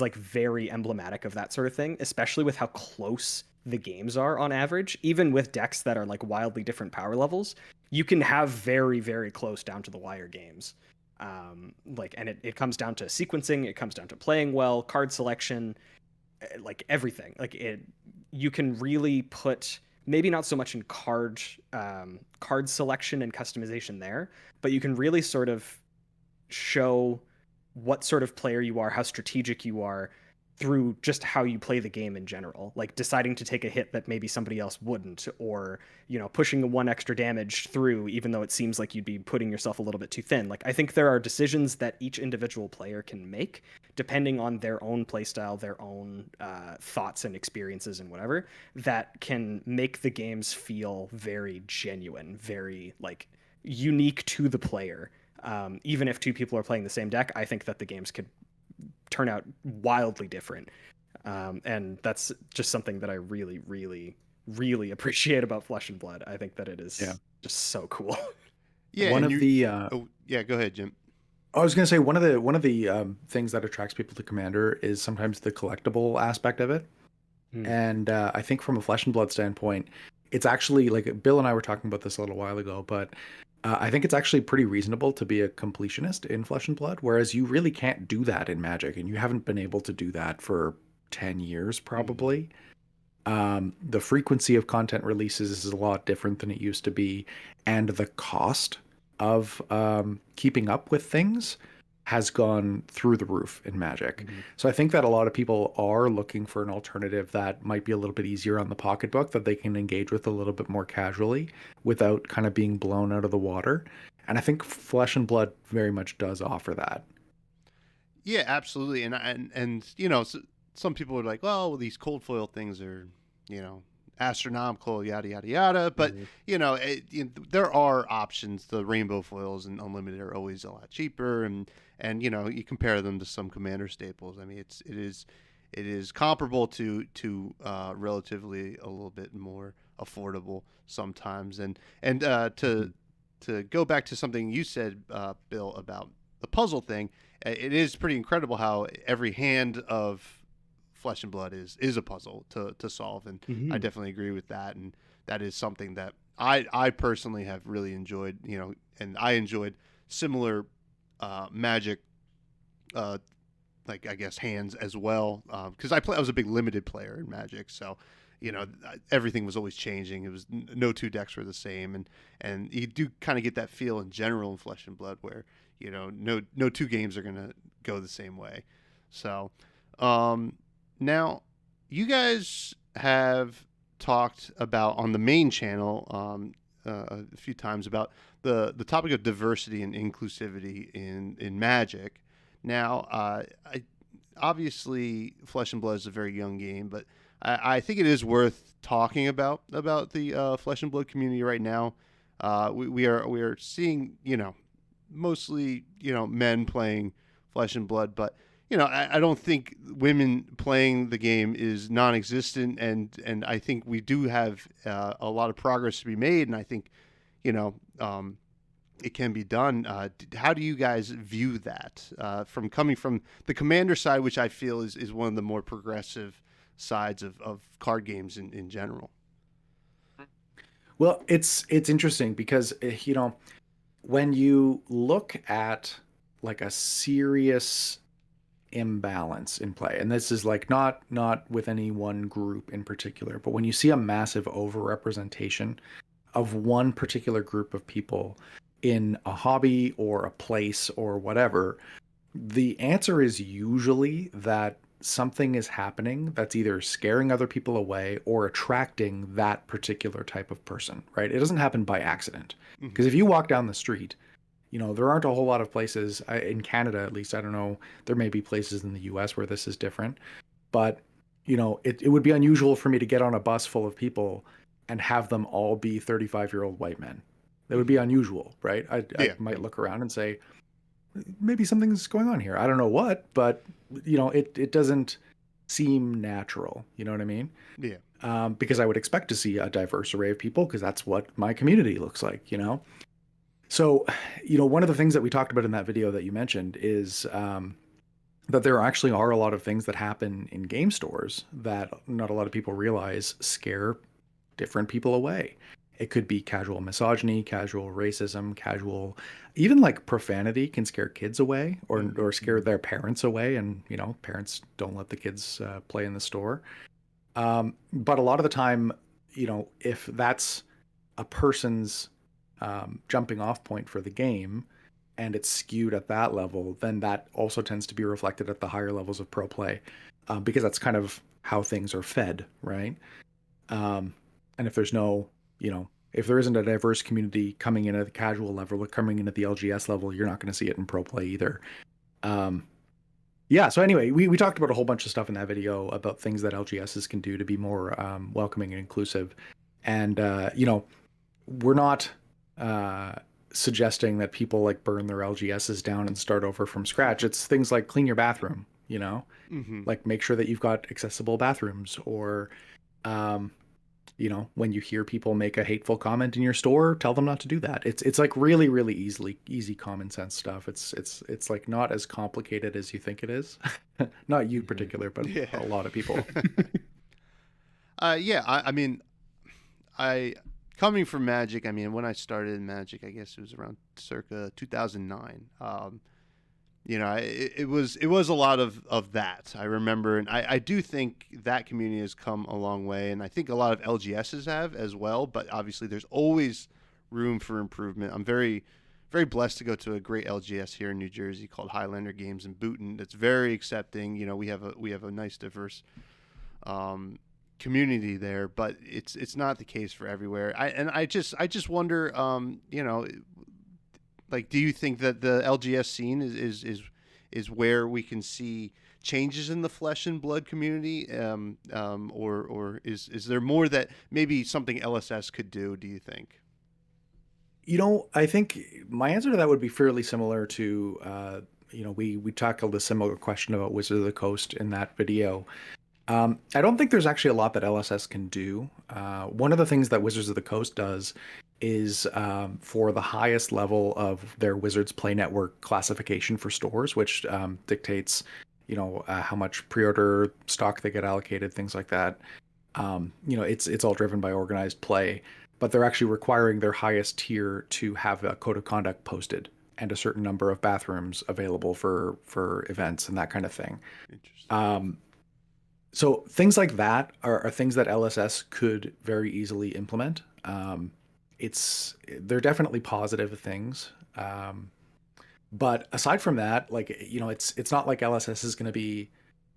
like very emblematic of that sort of thing, especially with how close the games are on average. Even with decks that are like wildly different power levels, you can have very, very close down to the wire games. And it comes down to sequencing, it comes down to playing well, card selection, like everything. Like you can really put, maybe not so much in card selection and customization there, but you can really sort of show what sort of player you are, how strategic you are through just how you play the game in general, like deciding to take a hit that maybe somebody else wouldn't, or, you know, pushing one extra damage through, even though it seems like you'd be putting yourself a little bit too thin. Like, I think there are decisions that each individual player can make depending on their own playstyle, their own thoughts and experiences and whatever, that can make the games feel very genuine, very like unique to the player. Even if two people are playing the same deck, I think that the games could turn out wildly different. And that's just something that I really, really, really appreciate about Flesh and Blood. I think that it is just so cool. Yeah. One of the oh yeah, go ahead, Jim. I was going to say one of the things that attracts people to Commander is sometimes the collectible aspect of it. And I think from a Flesh and Blood standpoint, it's actually, like Bill and I were talking about this a little while ago, but I think it's actually pretty reasonable to be a completionist in Flesh and Blood, whereas you really can't do that in Magic, and you haven't been able to do that for 10 years probably. The frequency of content releases is a lot different than it used to be, and the cost of keeping up with things has gone through the roof in Magic. So I think that a lot of people are looking for an alternative that might be a little bit easier on the pocketbook, that they can engage with a little bit more casually without kind of being blown out of the water. And I think Flesh and Blood very much does offer that. Yeah, absolutely. And you know, some people are like, well, these cold foil things are, you know, astronomical, yada yada yada. But you know, there are options. The rainbow foils and unlimited are always a lot cheaper, and you know, you compare them to some Commander staples. I mean, it is comparable to relatively a little bit more affordable sometimes. And to go back to something you said, Bill, about the puzzle thing, it is pretty incredible how every hand of Flesh and Blood is a puzzle to solve, and I definitely agree with that. And that is something that I personally have really enjoyed, you know, and I enjoyed similar Magic, like I guess hands as well, because I was a big limited player in Magic, so you know everything was always changing. It was no two decks were the same, and you do kind of get that feel in general in Flesh and Blood where you know no two games are gonna go the same way. So now you guys have talked about on the main channel a few times about the topic of diversity and inclusivity in Magic. Now, obviously, Flesh and Blood is a very young game, but I think it is worth talking about the Flesh and Blood community right now. We are seeing, you know, mostly, you know, men playing Flesh and Blood, but you know, I don't think women playing the game is non-existent, and I think we do have a lot of progress to be made, and I think, you know, it can be done. How do you guys view that from coming from the Commander side, which I feel is one of the more progressive sides of card games in general? Well, it's interesting because when you look at like a serious imbalance in play, and this is like not with any one group in particular, but when you see a massive overrepresentation of one particular group of people in a hobby or a place or whatever, the answer is usually that something is happening that's either scaring other people away or attracting that particular type of person, right? It doesn't happen by accident. Because if you walk down the street, there aren't a whole lot of places in Canada, at least. I don't know. There may be places in the US where this is different, but it would be unusual for me to get on a bus full of people and have them all be 35-year-old white men. That would be unusual, right? I might look around and say, maybe something's going on here. I don't know what, but it doesn't seem natural. You know what I mean? Yeah. Because I would expect to see a diverse array of people because that's what my community looks like, So, one of the things that we talked about in that video that you mentioned is that there actually are a lot of things that happen in game stores that not a lot of people realize scare different people away. It could be casual misogyny, casual racism, casual, even like profanity can scare kids away or scare their parents away. And, parents don't let the kids play in the store. But a lot of the time, if that's a person's jumping off point for the game and it's skewed at that level, then that also tends to be reflected at the higher levels of pro play because that's kind of how things are fed, right? And if there's no, if there isn't a diverse community coming in at the casual level or coming in at the LGS level, you're not going to see it in pro play either. Yeah, so anyway, we talked about a whole bunch of stuff in that video about things that LGSs can do to be more welcoming and inclusive. And, we're not suggesting that people like burn their LGSs down and start over from scratch. It's things like clean your bathroom, like make sure that you've got accessible bathrooms or, when you hear people make a hateful comment in your store, tell them not to do that. It's like really, really easy common sense stuff. It's like not as complicated as you think it is. Not you particular, but a lot of people. I mean, coming from Magic, I mean, when I started in Magic, I guess it was around circa 2009. It was a lot of that. I remember, and I do think that community has come a long way, and I think a lot of LGSs have as well. But obviously, there's always room for improvement. I'm very, very blessed to go to a great LGS here in New Jersey called Highlander Games in Boonton. That's very accepting. We have a nice diverse community there, but it's not the case for everywhere. I just wonder, like, do you think that the LGS scene is where we can see changes in the flesh and blood community, or is there more that maybe something LSS could do? Do you think? I think my answer to that would be fairly similar to, we tackled a similar question about Wizard of the Coast in that video. I don't think there's actually a lot that LSS can do. One of the things that Wizards of the Coast does is for the highest level of their Wizards Play Network classification for stores, which dictates, how much pre-order stock they get allocated, things like that. It's all driven by organized play, but they're actually requiring their highest tier to have a code of conduct posted and a certain number of bathrooms available for events and that kind of thing. Interesting. So things like that are things that LSS could very easily implement. They're definitely positive things. But aside from that, like, it's not like LSS is going to be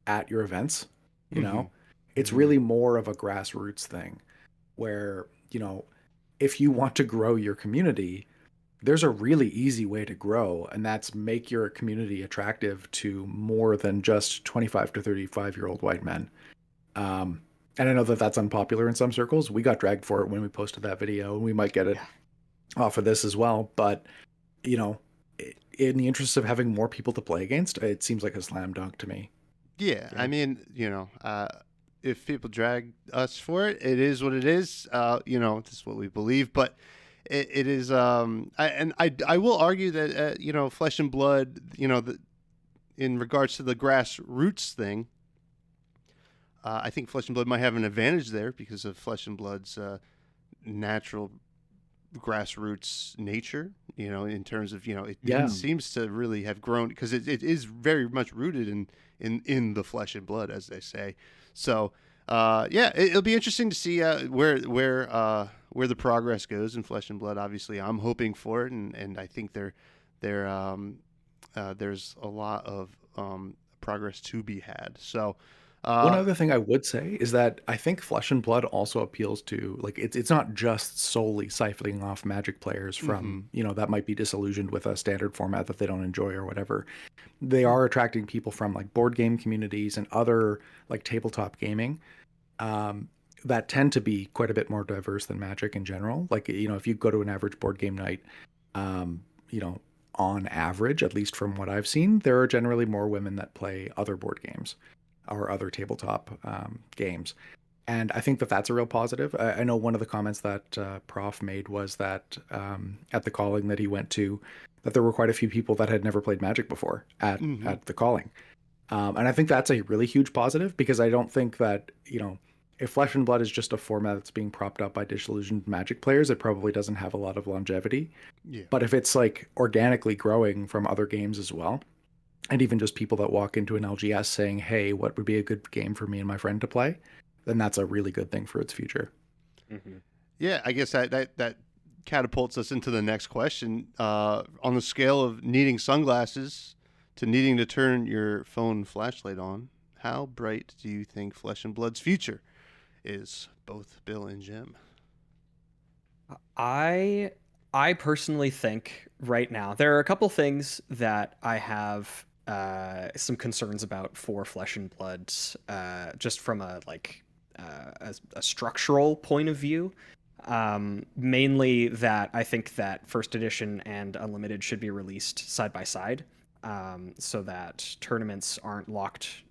at your events, It's really more of a grassroots thing where, if you want to grow your community, there's a really easy way to grow, and that's make your community attractive to more than just 25 to 35-year-old white men. And I know that that's unpopular in some circles. We got dragged for it when we posted that video, and we might get it off of this as well. But, in the interest of having more people to play against, it seems like a slam dunk to me. Yeah. I mean, if people drag us for it, it is what it is. This is what we believe, but it is. I will argue that Flesh and Blood, in regards to the grassroots thing, I think Flesh and Blood might have an advantage there because of Flesh and Blood's natural grassroots nature, in terms of, Yeah. it seems to really have grown, because it is very much rooted in the flesh and blood, as they say. So yeah, it'll be interesting to see where the progress goes in Flesh and Blood. Obviously, I'm hoping for it, and I think there's a lot of progress to be had. So One other thing I would say is that I think Flesh and Blood also appeals to, like, it's not just solely siphoning off Magic players from, that might be disillusioned with a standard format that they don't enjoy or whatever. They are attracting people from like board game communities and other like tabletop gaming that tend to be quite a bit more diverse than Magic in general. Like, if you go to an average board game night, on average, at least from what I've seen, there are generally more women that play other board games or other tabletop games. And I think that that's a real positive. I know one of the comments that Prof made was that at the calling that he went to, that there were quite a few people that had never played Magic before at the calling. And I think that's a really huge positive, because I don't think that, if Flesh and Blood is just a format that's being propped up by disillusioned Magic players, it probably doesn't have a lot of longevity. Yeah. But if it's like organically growing from other games as well, and even just people that walk into an LGS saying, hey, what would be a good game for me and my friend to play, then that's a really good thing for its future. Yeah, I guess that catapults us into the next question. On the scale of needing sunglasses to needing to turn your phone flashlight on, how bright do you think Flesh and Blood's future is? Both Bill and Jim. I personally think right now there are a couple things that I have some concerns about for Flesh and Blood, just from a structural point of view. Mainly that I think that first edition and unlimited should be released side by side, so that tournaments aren't locked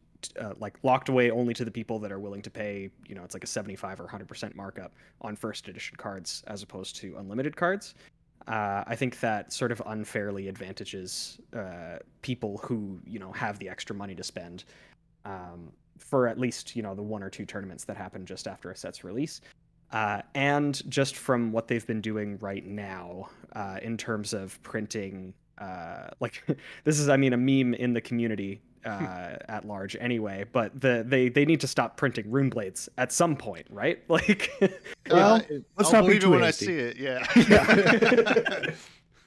away only to the people that are willing to pay, it's like a 75 or 100% markup on first edition cards as opposed to unlimited cards. I think that sort of unfairly advantages people who, have the extra money to spend for at least, the one or two tournaments that happen just after a set's release. And just from what they've been doing right now in terms of printing, this is, a meme in the community at large anyway, but they need to stop printing rune blades at some point, right? Like, well, let's I'll not be believe too it when hasty. I see it. Yeah.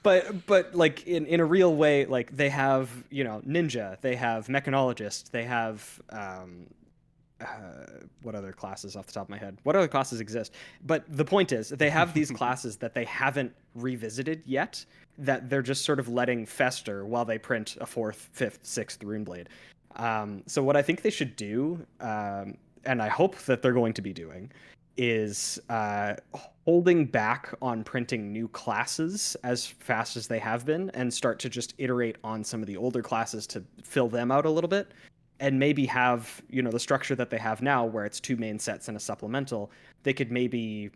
But like in a real way, like they have, ninja, they have mechanologist, they have what other classes off the top of my head? What other classes exist? But the point is, they have these classes that they haven't revisited yet, that they're just sort of letting fester while they print a 4th, 5th, 6th Runeblade. So what I think they should do, and I hope that they're going to be doing, is holding back on printing new classes as fast as they have been, and start to just iterate on some of the older classes to fill them out a little bit. And maybe have, the structure that they have now where it's 2 main sets and a supplemental. They could maybe,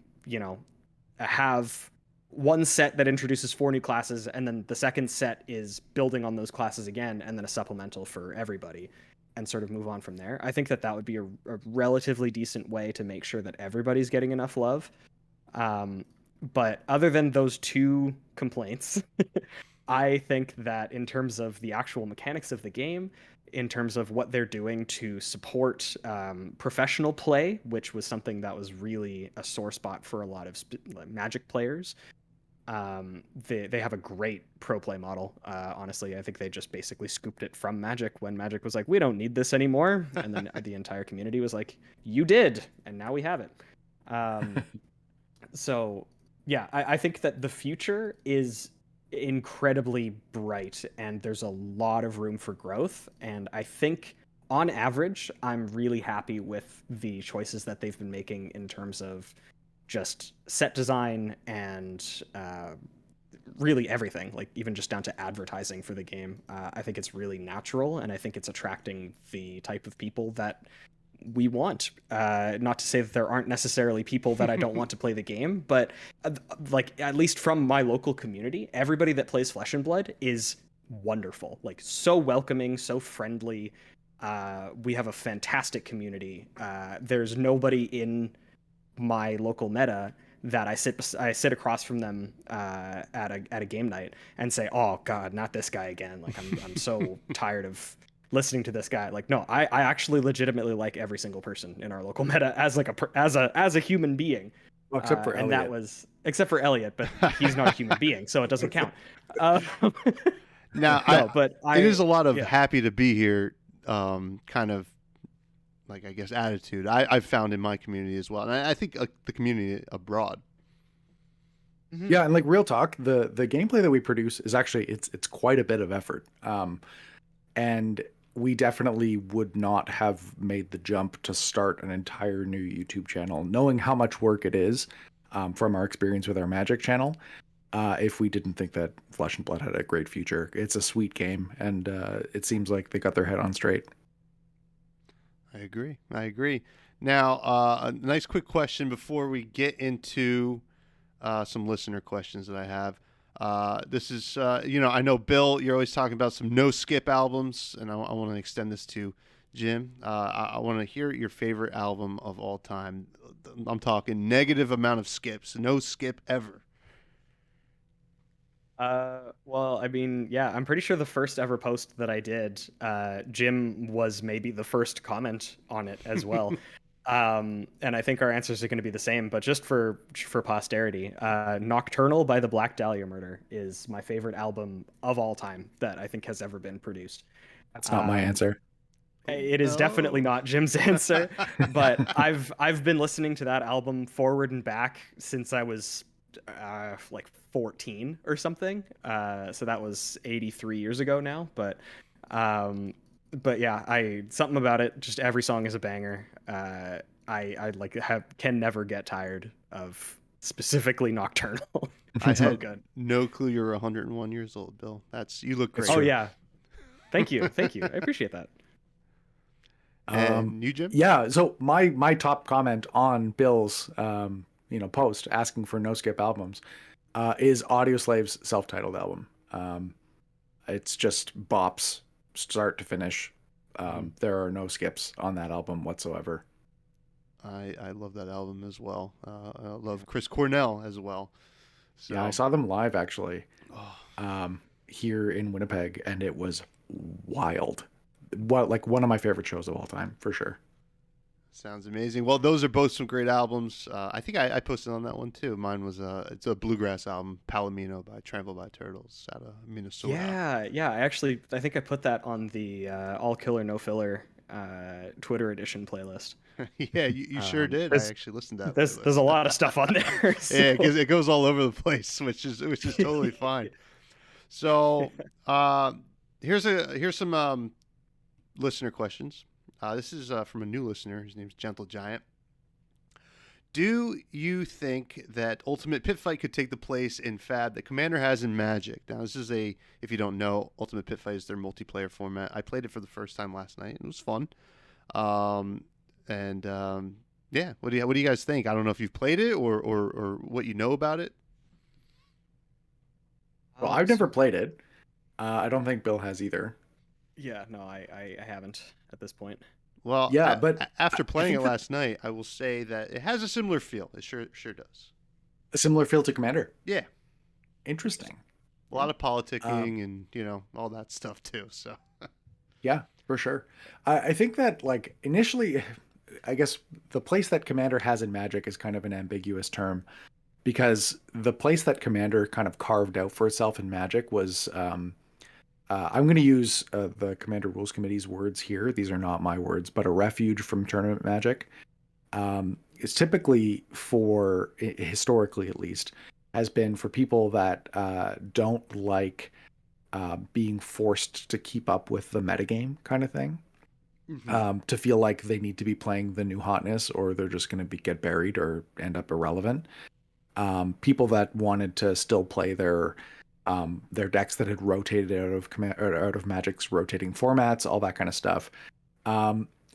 have one set that introduces 4 new classes, and then the second set is building on those classes again, and then a supplemental for everybody, and sort of move on from there. I think that would be a relatively decent way to make sure that everybody's getting enough love. But other than those 2 complaints, I think that in terms of the actual mechanics of the game, in terms of what they're doing to support professional play, which was something that was really a sore spot for a lot of Magic players, they have a great pro play model. Honestly, I think they just basically scooped it from Magic when Magic was like, we don't need this anymore. And then the entire community was like, you did, and now we have it. So yeah, I think that the future is incredibly bright, and there's a lot of room for growth. And I think on average, I'm really happy with the choices that they've been making in terms of just set design and really everything, like even just down to advertising for the game. I think it's really natural, and I think it's attracting the type of people that we want. Not to say that there aren't necessarily people that I don't want to play the game, but like at least from my local community, everybody that plays Flesh and Blood is wonderful, like so welcoming, so friendly. We have a fantastic community. There's nobody in my local meta that I sit across from them at a game night and say, "Oh God, not this guy again!" Like I'm so tired of listening to this guy. Like, no, I actually legitimately like every single person in our local meta as like as a human being. Well, except for and Elliot. that was except for Elliot, but he's not a human being, so it doesn't count. Uh, Now, no, but it is a lot of yeah. happy to be here, kind of like, I guess, attitude I've found in my community as well, and I think the community abroad. Mhm. Yeah, and like real talk, the gameplay that we produce is actually it's quite a bit of effort. And we definitely would not have made the jump to start an entire new YouTube channel, knowing how much work it is, from our experience with our Magic channel. If we didn't think that Flesh and Blood had a great future, it's a sweet game, and it seems like they got their head on straight. I agree. Now, a nice quick question before we get into some listener questions that I have. This is, I know, Bill, you're always talking about some no skip albums, and I want to extend this to Jim. I want to hear your favorite album of all time. I'm talking negative amount of skips, no skip ever. Well, I mean, yeah, I'm pretty sure the first ever post that I did, Jim was maybe the first comment on it as well. And I think our answers are going to be the same, but just for posterity, Nocturnal by the Black Dahlia Murder is my favorite album of all time that I think has ever been produced. That's not my Um, answer. It is definitely not Jim's answer, but I've been listening to that album forward and back since I was like 14 or something. So that was 83 years ago now, um but yeah, something about it, just every song is a banger. I like can never get tired of specifically Nocturnal. I It's so had good. no clue you were 101 years old, Bill. You look great. It's Oh true. yeah. Thank you. Thank you. I appreciate that. And you, Jim? Yeah, so my top comment on Bill's post asking for no skip albums is Audioslave's self-titled album. It's just bops start to finish. There are no skips on that album whatsoever. I love that album as well. I love Chris Cornell as well. So, Yeah, I saw them live actually, oh, here in Winnipeg, and it was wild. Like one of my favorite shows of all time, for sure. sounds amazing. Well, those are both some great albums. I think I posted on that one too. Mine was it's a bluegrass album, Palomino by Trampled by Turtles out of Minnesota. Yeah. I think I put that on the all killer no filler Twitter edition playlist. Yeah, you sure did. I actually listened to that. There's a lot of stuff on there. So. Yeah, because it goes all over the place, which is totally fine. So, here's some listener questions. This is from a new listener. His name's Gentle Giant. Do you think that Ultimate Pit Fight could take the place in Fab that Commander has in Magic? Now, this is if you don't know, Ultimate Pit Fight is their multiplayer format. I played it for the first time last night. It was fun. Yeah, what do you guys think? I don't know if you've played it or what you know about it. Well, I've never played it. I don't think Bill has either. Yeah, no, I haven't at this point. Well, yeah, but after playing it last night, I will say that it has a similar feel. It sure does. A similar feel to Commander. Yeah, Interesting. a lot of politicking and all that stuff too. So Yeah, for sure. I think that like initially, I guess the place that Commander has in Magic is kind of an ambiguous term, because the place that Commander kind of carved out for itself in Magic was, I'm going to use the Commander Rules Committee's words here. These are not my words, but a refuge from tournament Magic. It's typically historically at least, has been for people that don't like being forced to keep up with the metagame kind of thing. mm-hmm. To feel like they need to be playing the new hotness, or they're just going to get buried or end up irrelevant. People that wanted to still play their decks that had rotated out of Magic's rotating formats, all that kind of stuff.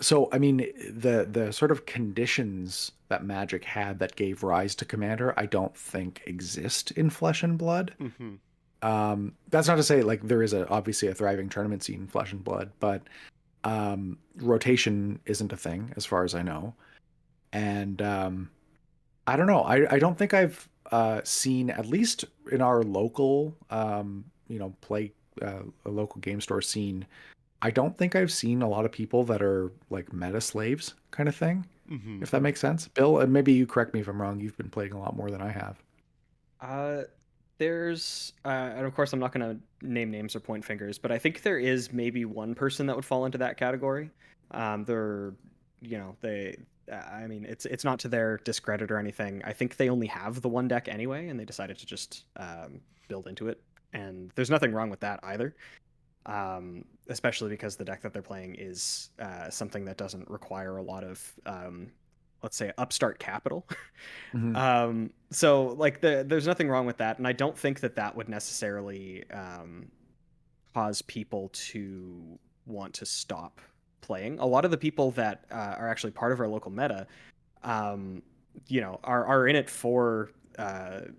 So I mean, the sort of conditions that Magic had that gave rise to Commander, I don't think exist in Flesh and Blood. Mm-hmm. That's not to say like there is obviously a thriving tournament scene in Flesh and Blood, but rotation isn't a thing as far as I know. And I don't know. I don't think I've seen, at least in our local, play a local game store scene. I don't think I've seen a lot of people that are like meta slaves kind of thing, Mm-hmm. if that makes sense. Bill, and maybe you correct me if I'm wrong. You've been playing a lot more than I have. Uh, there's, and of course, I'm not going to name names or point fingers, but I think there is maybe one person that would fall into that category. They're, they, I mean, it's not to their discredit or anything. I think they only have the one deck anyway, and they decided to just build into it. And there's nothing wrong with that either. Especially because the deck that they're playing is something that doesn't require a lot of, let's say, upstart capital. So like there's nothing wrong with that, and I don't think that would necessarily cause people to want to stop playing. A lot of the people that are actually part of our local meta, are in it for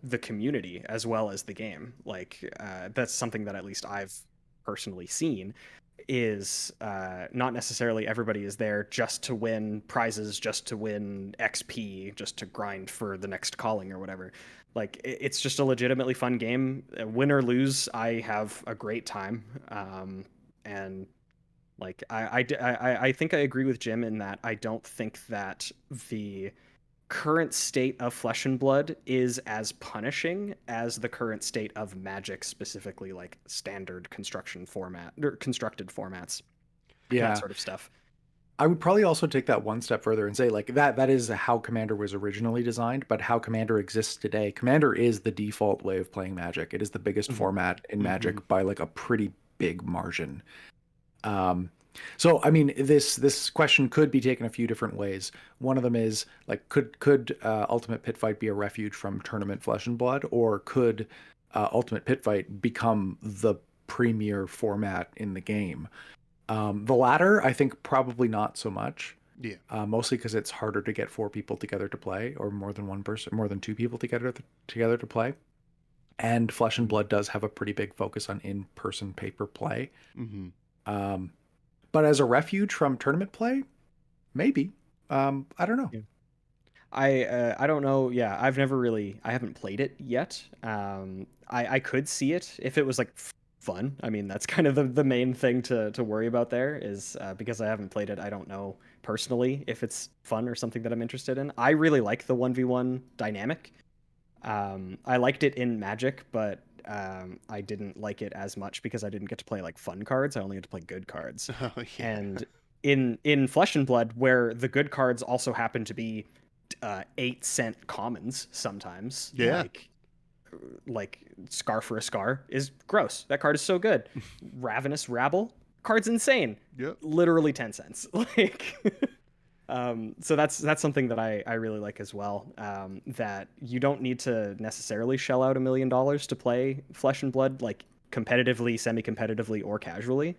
the community as well as the game. Like that's something that at least I've personally seen, is not necessarily everybody is there just to win prizes, just to win XP, just to grind for the next calling or whatever. Like it's just a legitimately fun game. Win or lose, I have a great time. And like I think I agree with Jim in that I don't think that the current state of Flesh and Blood is as punishing as the current state of Magic, specifically like standard construction format or constructed formats, Yeah. that sort of stuff. I would probably also take that one step further and say like that is how Commander was originally designed, but how Commander exists today. Commander is the default way of playing Magic. It is the biggest format in Magic by like a pretty big margin. So I mean, this question could be taken a few different ways. One of them is like, could Ultimate Pit Fight be a refuge from tournament Flesh and Blood, or could Ultimate Pit Fight become the premier format in the game? The latter, I think, probably not so much. Yeah. Mostly because it's harder to get 4 people together to play, or more than one person, more than 2 people together to play. And Flesh and Blood does have a pretty big focus on in-person paper play. But as a refuge from tournament play, maybe. I don't know. Yeah. I don't know. Yeah, I haven't played it yet. I could see it if it was like fun. I mean, that's kind of the main thing to worry about there is because I haven't played it. I don't know personally if it's fun or something that I'm interested in. I really like the 1v1 dynamic. I liked it in Magic, but I didn't like it as much because I didn't get to play like fun cards. I only had to play good cards. Oh, yeah. And in Flesh and Blood, where the good cards also happen to be 8-cent commons sometimes. Yeah. Like Scar for a Scar is gross. That card is so good. Ravenous Rabble, card's insane. Yep. Literally 10 cents. Like so that's something that I really like as well. That you don't need to necessarily shell out $1 million to play Flesh and Blood, like competitively, semi-competitively, or casually.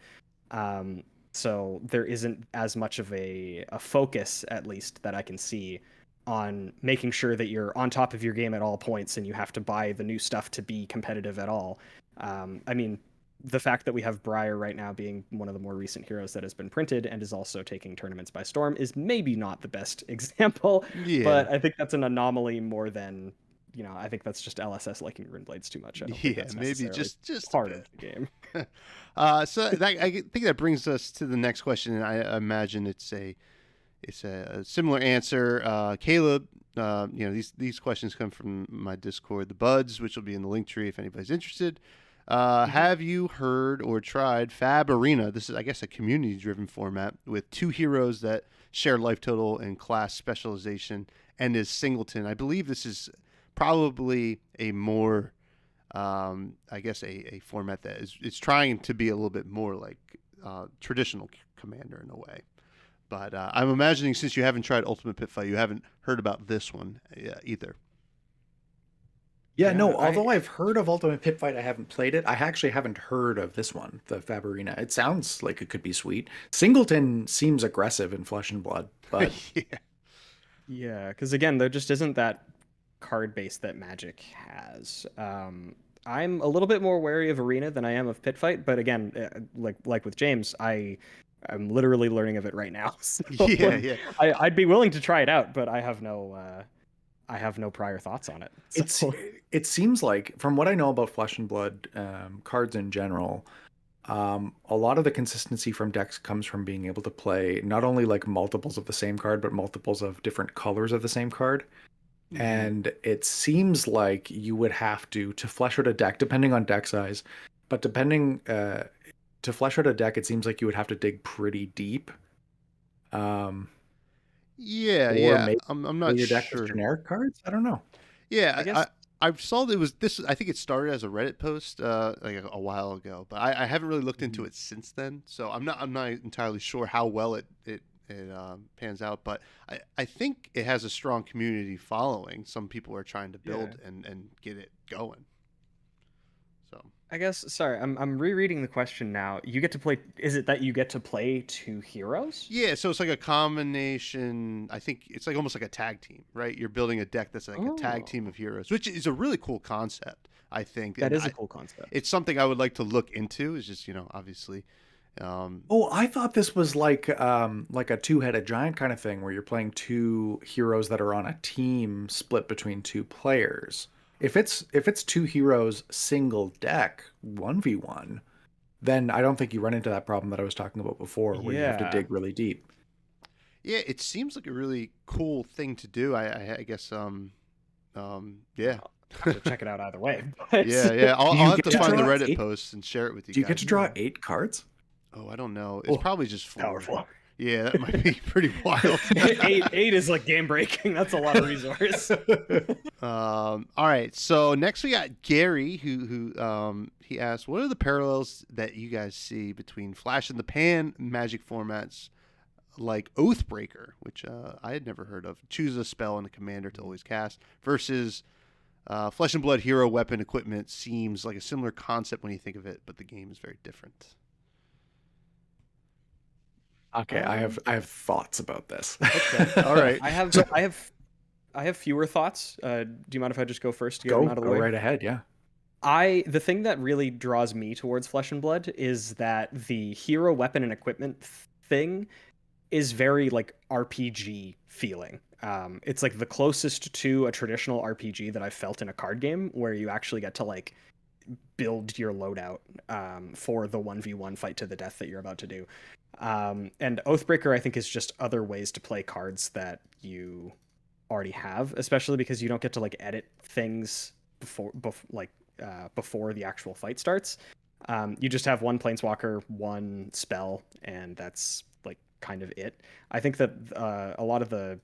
So there isn't as much of a focus, at least that I can see, on making sure that you're on top of your game at all points and you have to buy the new stuff to be competitive at all. I mean, the fact that we have Briar right now being one of the more recent heroes that has been printed and is also taking tournaments by storm is maybe not the best example, but I think that's an anomaly more than, I think that's just LSS liking Runeblades too much. I don't think that's maybe necessarily just part of the game. So I think that brings us to the next question, and I imagine it's a similar answer. Caleb, these questions come from my Discord, the Buds, which will be in the link tree if anybody's interested. Have you heard or tried Fab Arena? This is, I guess, a community-driven format with 2 heroes that share life total and class specialization, and is singleton. I believe this is probably a more, I guess, a format that is trying to be a little bit more like traditional Commander in a way. But I'm imagining, since you haven't tried Ultimate Pit Fight, you haven't heard about this one either. Yeah, no, although I've heard of Ultimate Pit Fight, I haven't played it. I actually haven't heard of this one, the Fab Arena. It sounds like it could be sweet. Singleton seems aggressive in Flesh and Blood, but Yeah, because again, there just isn't that card base that Magic has. I'm a little bit more wary of Arena than I am of Pit Fight, but again, like with James, I'm literally learning of it right now. So Yeah. I'd be willing to try it out, but I have I have no prior thoughts on it. It's it seems like, from what I know about Flesh and Blood cards in general, a lot of the consistency from decks comes from being able to play not only like multiples of the same card, but multiples of different colors of the same card. And it seems like you would have to flesh out a deck, depending on deck size, but to flesh out a deck, it seems like you would have to dig pretty deep. Yeah, Or yeah. maybe I'm not your deck sure. with generic cards. I don't know. Yeah, I guess- I saw that it was this. I think it started as a Reddit post like a while ago, but I haven't really looked into it since then. So I'm not entirely sure how well it pans out. But I think it has a strong community following. Some people are trying to build and get it going. So I guess, sorry, I'm rereading the question now. You get to play, is it that you get to play 2 heroes? yeah, so it's like a combination. I think it's like almost like a tag team, right? You're building a deck that's like a tag team of heroes, which is a really cool concept. I think That And is a cool concept. It's something I would like to look into. It's just obviously. Oh, I thought this was like a two-headed giant kind of thing where you're playing 2 heroes that are on a team split between 2 players. If it's 2 heroes single deck 1v1, then I don't think you run into that problem that I was talking about before, where you have to Yeah. dig really deep. Yeah, it seems like a really cool thing to do. I guess yeah. I'll have to check it out either way. But Yeah. I'll Do you have get to to find the draw Reddit 8? post and share it with you Do you guys. get to draw 8 cards? Oh, I don't know. It's probably just 4. Powerful. Yeah, that might be pretty wild. 8 is like game breaking. That's a lot of resource. All right. So next we got Gary, who he asked, "What are the parallels that you guys see between Flash in the Pan Magic formats like Oathbreaker, which I had never heard of? Choose a spell and a commander to always cast, versus Flesh and Blood hero weapon equipment seems like a similar concept when you think of it, but the game is very different." Okay, I have thoughts about this. Okay. All right. I have fewer thoughts. Do you mind if I just go first to get them out of the Go way? right ahead, yeah. The thing that really draws me towards Flesh and Blood is that the hero weapon and equipment thing is very like RPG feeling. It's like the closest to a traditional RPG that I've felt in a card game, where you actually get to like build your loadout for the 1v1 fight to the death that you're about to do. And Oathbreaker, I think, is just other ways to play cards that you already have, especially because you don't get to like edit things before the actual fight starts. You just have one planeswalker, one spell, and that's like kind of it. I think that a lot of the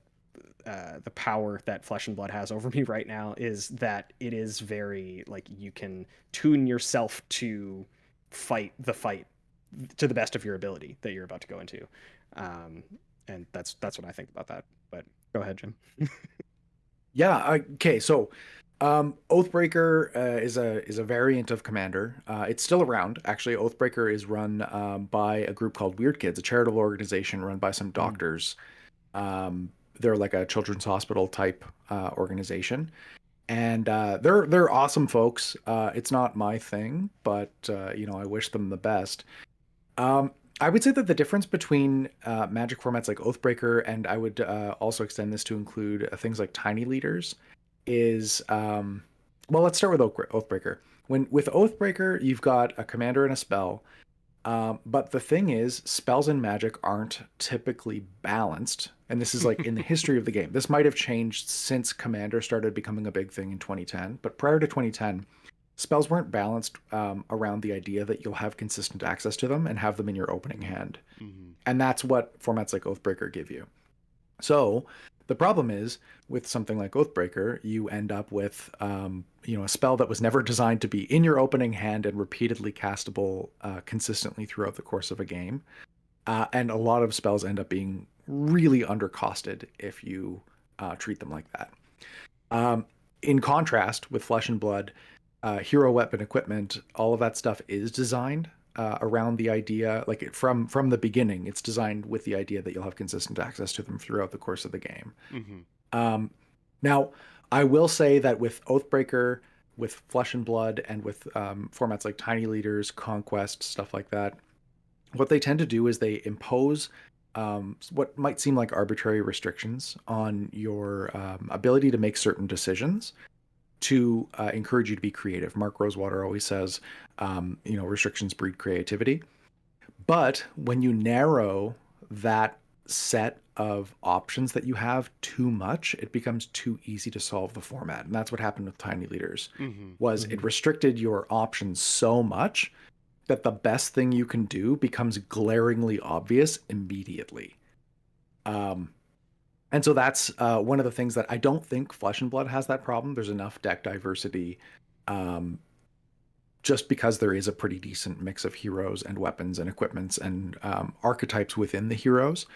power that Flesh and Blood has over me right now is that it is very like you can tune yourself to fight the fight to the best of your ability that you're about to go into, and that's what I think about that. But go ahead, Jim. Yeah. Okay. So, Oathbreaker is a variant of Commander. It's still around. Actually, Oathbreaker is run by a group called Weird Kids, a charitable organization run by some doctors. They're like a children's hospital type organization, and they're awesome folks. It's not my thing, but I wish them the best. I would say that the difference between Magic formats like Oathbreaker, and I would also extend this to include things like Tiny Leaders, is well, let's start with Oathbreaker. With Oathbreaker, you've got a commander and a spell, but the thing is, spells in Magic aren't typically balanced, and this is like in the history of the game. This might have changed since Commander started becoming a big thing in 2010, but prior to 2010, spells weren't balanced around the idea that you'll have consistent access to them and have them in your opening hand. Mm-hmm. And that's what formats like Oathbreaker give you. So the problem is, with something like Oathbreaker, you end up with a spell that was never designed to be in your opening hand and repeatedly castable consistently throughout the course of a game. And a lot of spells end up being really undercosted if you treat them like that. In contrast, with Flesh and Blood, hero weapon equipment, all of that stuff is designed around the idea, like from the beginning, it's designed with the idea that you'll have consistent access to them throughout the course of the game. Mm-hmm. Now, I will say that with Oathbreaker, with Flesh and Blood, and with formats like Tiny Leaders, Conquest, stuff like that, what they tend to do is they impose what might seem like arbitrary restrictions on your ability to make certain decisions to encourage you to be creative. Mark Rosewater always says, restrictions breed creativity. But when you narrow that set of options that you have too much, it becomes too easy to solve the format. And that's what happened with Tiny Leaders, was it restricted your options so much that the best thing you can do becomes glaringly obvious immediately. And so that's one of the things that I don't think Flesh and Blood has that problem. There's enough deck diversity just because there is a pretty decent mix of heroes and weapons and equipments and archetypes within the heroes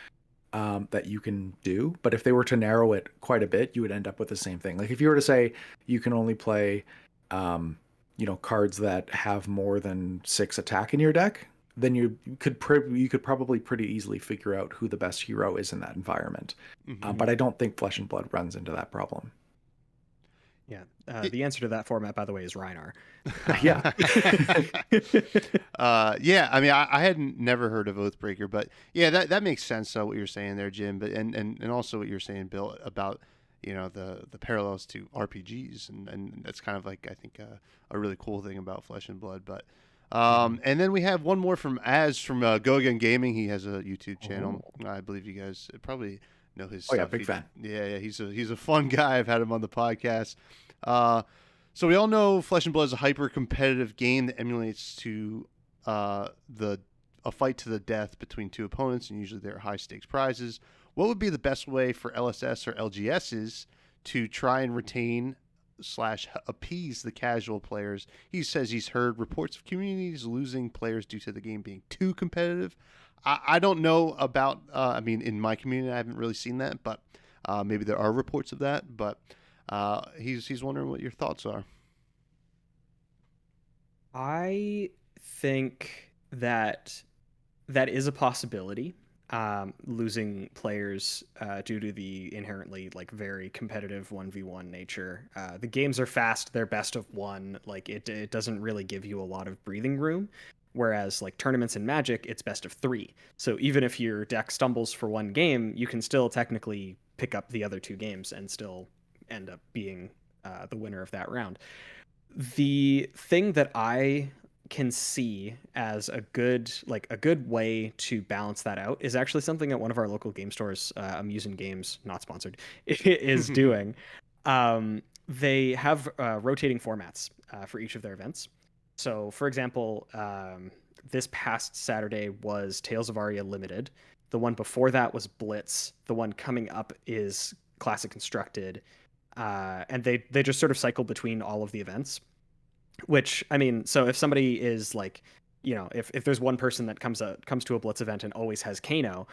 that you can do. But if they were to narrow it quite a bit, you would end up with the same thing. Like if you were to say you can only play cards that have more than 6 attack in your deck, then you could probably pretty easily figure out who the best hero is in that environment. But I don't think Flesh and Blood runs into that problem. Yeah. The answer to that format, by the way, is Rhinar. Yeah. Yeah. I mean, I hadn't never heard of Oathbreaker, but yeah, that makes sense. What you're saying there, Jim, but and also what you're saying, Bill, about the parallels to RPGs, and that's kind of like I think a really cool thing about Flesh and Blood. But and then we have one more from Az from Go Again Gaming. He has a YouTube channel. I believe you guys probably know his stuff. Yeah, big fan. Yeah, he's a fun guy. I've had him on the podcast. So we all know Flesh and Blood is a hyper competitive game that emulates to a fight to the death between two opponents, and usually there are high stakes prizes. What would be the best way for LSS or LGSs to try and retain / appease the casual players? He says he's heard reports of communities losing players due to the game being too competitive. I don't know about, in my community, I haven't really seen that, but maybe there are reports of that. But he's wondering what your thoughts are. I think that is a possibility. Losing players due to the inherently very competitive 1v1 nature. The games are fast, they're best of one. It doesn't really give you a lot of breathing room. Whereas tournaments in Magic, it's best of 3. So even if your deck stumbles for one game, you can still technically pick up the other 2 games and still end up being the winner of that round. The thing that I can see as a good way to balance that out is actually something that one of our local game stores, Amusing Games, not sponsored, is doing. They have rotating formats for each of their events. So, for example, this past Saturday was Tales of Aria Limited. The one before that was Blitz. The one coming up is Classic Constructed. And they just sort of cycle between all of the events. Which, so if somebody is if there's one person that comes to a Blitz event and always has Kano,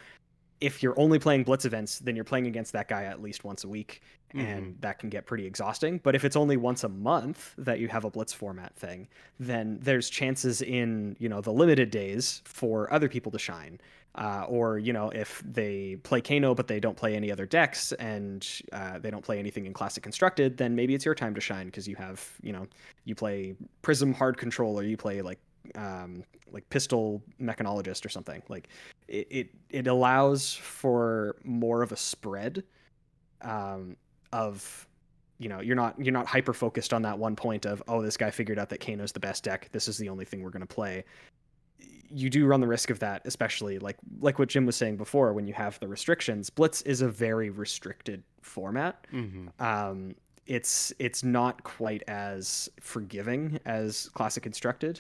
if you're only playing Blitz events, then you're playing against that guy at least once a week, and that can get pretty exhausting. But if it's only once a month that you have a Blitz format thing, then there's chances in, the limited days for other people to shine. Or, if they play Kano, but they don't play any other decks and they don't play anything in Classic Constructed, then maybe it's your time to shine because you have, you play Prism Hard Control, or you play Pistol Mechanologist or something. It allows for more of a spread of, you're not hyper focused on that one point of, oh, this guy figured out that Kano's the best deck, this is the only thing we're going to play. You do run the risk of that, especially like what Jim was saying before, when you have the restrictions. Blitz is a very restricted format. It's not quite as forgiving as Classic Constructed.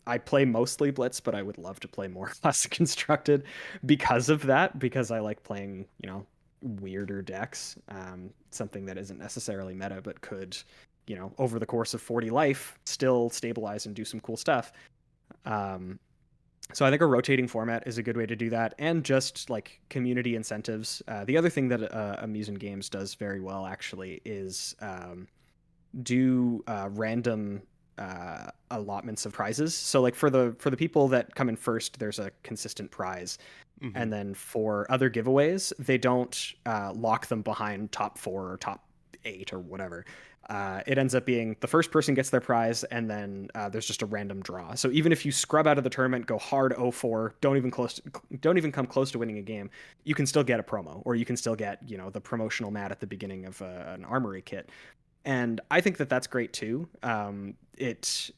I play mostly Blitz, but I would love to play more Classic Constructed because of that, because I like playing, weirder decks, something that isn't necessarily meta, but could, over the course of 40 life, still stabilize and do some cool stuff. So I think a rotating format is a good way to do that, and just community incentives. The other thing that Amusing Games does very well actually is do random allotments of prizes. So for the people that come in first, there's a consistent prize, and then for other giveaways, they don't lock them behind top 4 or top 8 or whatever, it ends up being the first person gets their prize, and then there's just a random draw. So even if you scrub out of the tournament, go hard 0-4, don't even come close to winning a game, you can still get a promo, or you can still get, you know, the promotional mat at the beginning of an armory kit. And I think that that's great too. It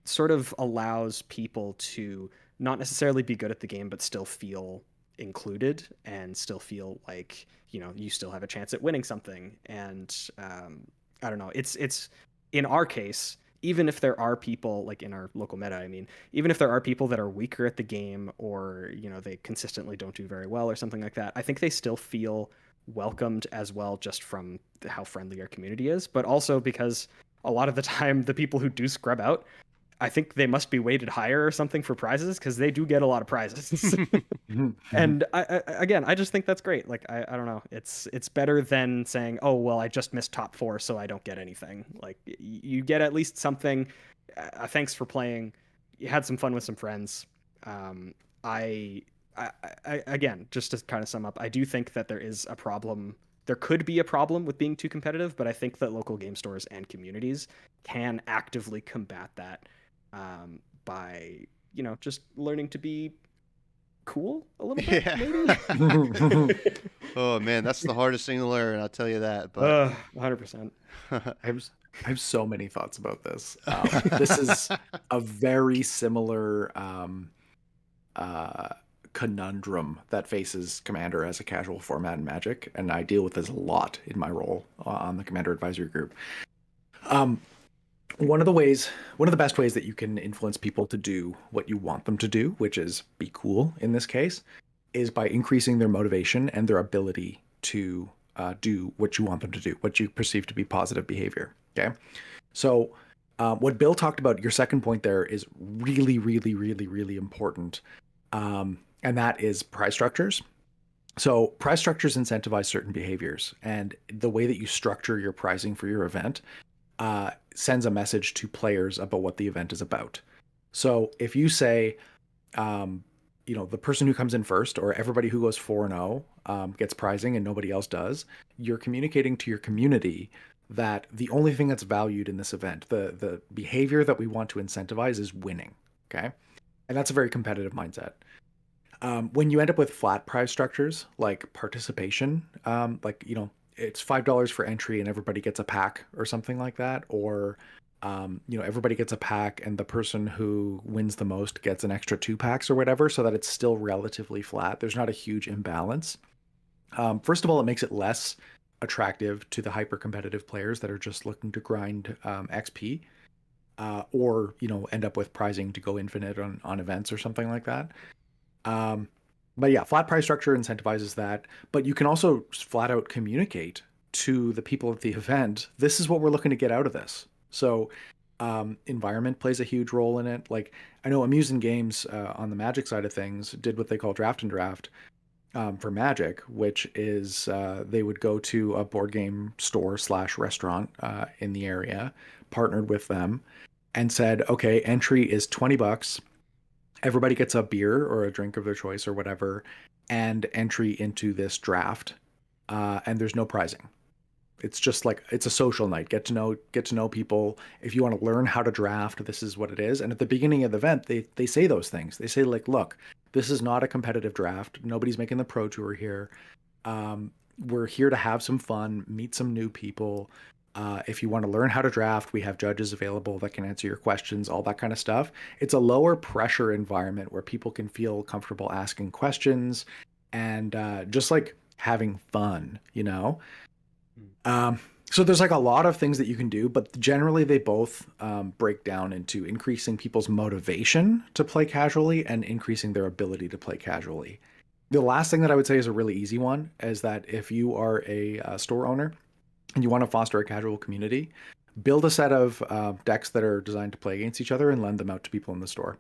sort of allows people to not necessarily be good at the game, but still feel included and still feel like, you know, you still have a chance at winning something. And I don't know, it's in our case, even if there are people like in our local meta, I mean, even if there are people that are weaker at the game, or, you know, they consistently don't do very well or something like that, I think they still feel welcomed as well, just from how friendly our community is, but also because a lot of the time the people who do scrub out, I think they must be weighted higher or something for prizes, because they do get a lot of prizes. And again, I just think that's great. Like, I don't know, it's better than saying, oh well, I just missed top 4 so I don't get anything. Like, you get at least something. Thanks for playing, you had some fun with some friends. I again, just to kind of sum up, I do think that there could be a problem with being too competitive, but I think that local game stores and communities can actively combat that by, you know, just learning to be cool a little bit. Yeah. Maybe. Oh man, that's the hardest thing to learn, I'll tell you that. But 100%. I have so many thoughts about this. This is a very similar conundrum that faces Commander as a casual format in Magic, and I deal with this a lot in my role on the Commander Advisory Group. One of the best ways that you can influence people to do what you want them to do, which is be cool in this case, is by increasing their motivation and their ability to do what you want them to do, what you perceive to be positive behavior. Okay. So what Bill talked about, your second point there, is really, really, really, really important. And that is prize structures. So prize structures incentivize certain behaviors, and the way that you structure your pricing for your event sends a message to players about what the event is about. So if you say, you know, the person who comes in first, or everybody who goes 4-0 gets prizing and nobody else does, you're communicating to your community that the only thing that's valued in this event, the behavior that we want to incentivize, is winning. Okay. And that's a very competitive mindset. When you end up with flat prize structures like participation, like, you know, it's $5 for entry and everybody gets a pack or something like that, or you know, everybody gets a pack and the person who wins the most gets an extra 2 packs or whatever, so that it's still relatively flat. There's not a huge imbalance. First of all, it makes it less attractive to the hyper competitive players that are just looking to grind XP, or, you know, end up with prizing to go infinite on events or something like that. But yeah, flat price structure incentivizes that, but you can also flat out communicate to the people at the event, this is what we're looking to get out of this. So environment plays a huge role in it. Like, I know Amusing Games on the Magic side of things did what they call draft and draft for Magic, which is they would go to a board game store / restaurant in the area, partnered with them, and said, okay, entry is $20. Everybody gets a beer or a drink of their choice or whatever, and entry into this draft. And there's no prizing. It's just like, it's a social night. Get to know people. If you want to learn how to draft, this is what it is. And at the beginning of the event, they say those things. They say, like, look, this is not a competitive draft. Nobody's making the pro tour here. We're here to have some fun, meet some new people. If you want to learn how to draft, we have judges available that can answer your questions, all that kind of stuff. It's a lower pressure environment where people can feel comfortable asking questions and just like having fun, you know? So there's like a lot of things that you can do, but generally they both break down into increasing people's motivation to play casually and increasing their ability to play casually. The last thing that I would say is a really easy one, is that if you are a store owner and you want to foster a casual community, build a set of decks that are designed to play against each other and lend them out to people in the store.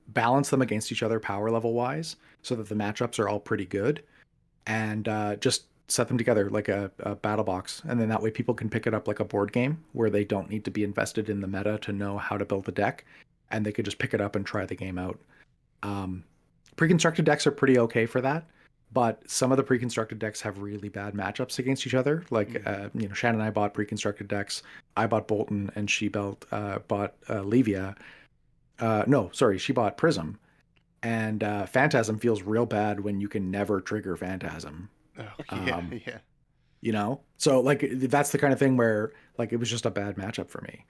Balance them against each other power level wise so that the matchups are all pretty good, and just set them together like a battle box. And then that way people can pick it up like a board game where they don't need to be invested in the meta to know how to build the deck, and they could just pick it up and try the game out. Pre-constructed decks are pretty okay for that. but some of the pre-constructed decks have really bad matchups against each other. Like, Shannon and I bought pre-constructed decks. I bought Bolton, and she bought Levia. No, sorry, she bought Prism. And Phantasm feels real bad when you can never trigger Phantasm. Oh, yeah, yeah. You know? So, like, that's the kind of thing where, like, it was just a bad matchup for me.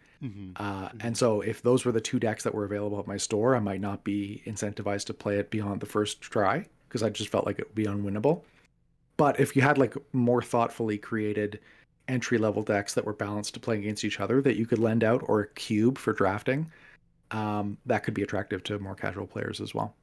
And so if those were the 2 decks that were available at my store, I might not be incentivized to play it beyond the first try, because I just felt like it would be unwinnable. But if you had, like, more thoughtfully created entry-level decks that were balanced to play against each other that you could lend out, or a cube for drafting, that could be attractive to more casual players as well.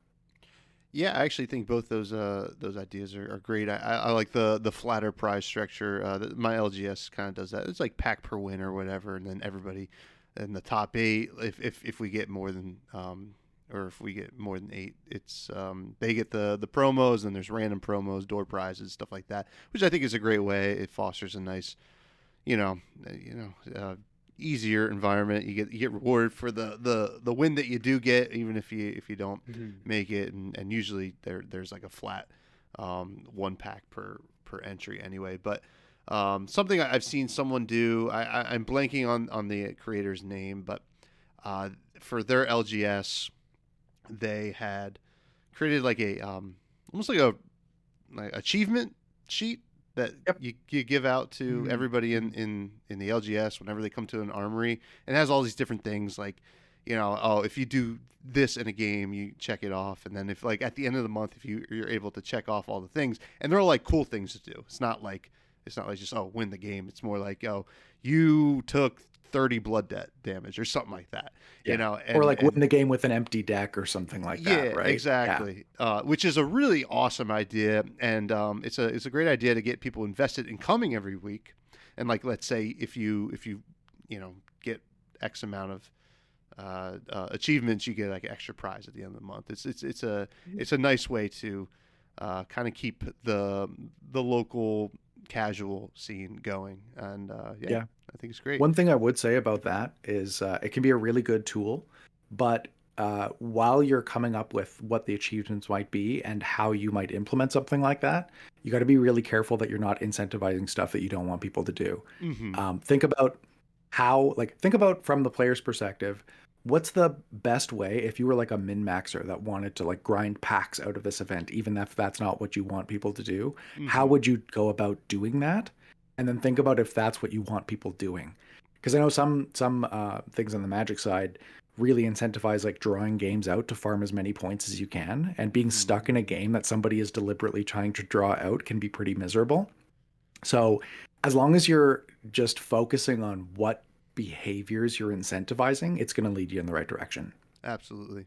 Yeah, I actually think both those ideas are great. I like the flatter prize structure. My LGS kind of does that. It's like pack per win or whatever, and then everybody in the top 8. If we get more than or if we get more than 8, it's they get the promos, and there's random promos, door prizes, stuff like that, which I think is a great way. It fosters a nice, easier environment. You get rewarded for the win that you do get, even if you don't make it, and usually there's like a flat 1 pack per entry anyway. But something I've seen someone do, I'm blanking on the creator's name, but for their LGS, they had created like a almost like a achievement sheet that you give out to everybody in the LGS whenever they come to an armory. And it has all these different things, like, if you do this in a game, you check it off. And then if, like, at the end of the month, if you're able to check off all the things, and they're all like cool things to do. It's not like just, win the game. It's more like, you took 30 blood damage or something like that, or like win the game with an empty deck or something like that, right? Exactly. Which is a really awesome idea, and it's a great idea to get people invested in coming every week. And, like, let's say if you get X amount of achievements, you get like an extra prize at the end of the month. It's a nice way to kind of keep the local casual scene going, and I think it's great. One thing I would say about that is it can be a really good tool, but while you're coming up with what the achievements might be and how you might implement something like that, you got to be really careful that you're not incentivizing stuff that you don't want people to do. Think about from the player's perspective, what's the best way if you were like a min-maxer that wanted to, like, grind packs out of this event, even if that's not what you want people to do? How would you go about doing that? And then think about if that's what you want people doing. Because I know some things on the Magic side really incentivize, like, drawing games out to farm as many points as you can, and being stuck in a game that somebody is deliberately trying to draw out can be pretty miserable. So as long as you're just focusing on what behaviors you're incentivizing, it's going to lead you in the right direction. Absolutely.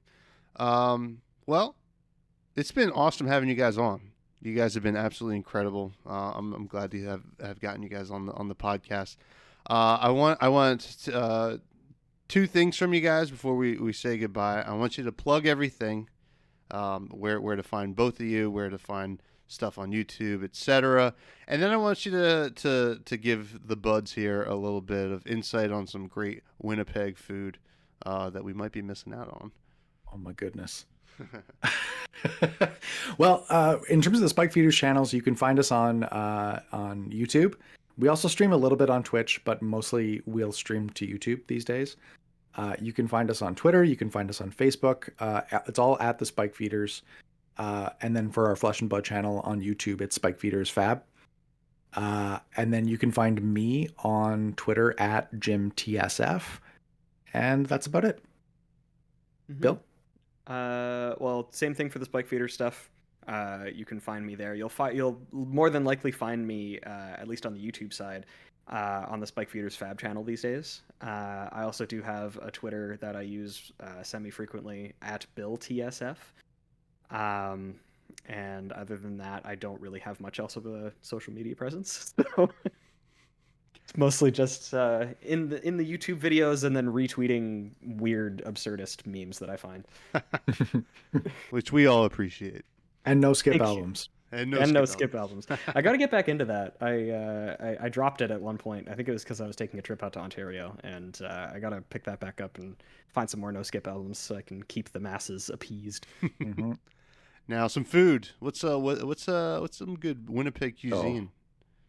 Well, it's been awesome having you guys on. You guys have been absolutely incredible. I'm glad to have gotten you guys on the podcast. I want 2 things from you guys before we say goodbye. I want you to plug everything, where to find both of you, where to find stuff on YouTube, etc. And then I want you to give the buds here a little bit of insight on some great Winnipeg food that we might be missing out on. Oh my goodness. Well, in terms of the Spikefeeders channels, you can find us on YouTube. We also stream a little bit on Twitch, but mostly we'll stream to YouTube these days. You can find us on Twitter. You can find us on Facebook. It's all at the Spikefeeders. And then for our Flesh and Blood channel on YouTube, it's Spikefeeders Fab. And then you can find me on Twitter at JimTSF. And that's about it. Bill? Well, same thing for the Spikefeeder stuff. You can find me there. You'll more than likely find me, at least on the YouTube side, on the Spikefeeders Fab channel these days. I also do have a Twitter that I use semi-frequently at BillTSF. And other than that, I don't really have much else of a social media presence. So it's mostly just in the YouTube videos, and then retweeting weird absurdist memes that I find, which we all appreciate. And no skip albums. And no skip albums. I got to get back into that. I dropped it at one point. I think it was because I was taking a trip out to Ontario, and I got to pick that back up and find some more no skip albums so I can keep the masses appeased. Now some food. What's some good Winnipeg cuisine?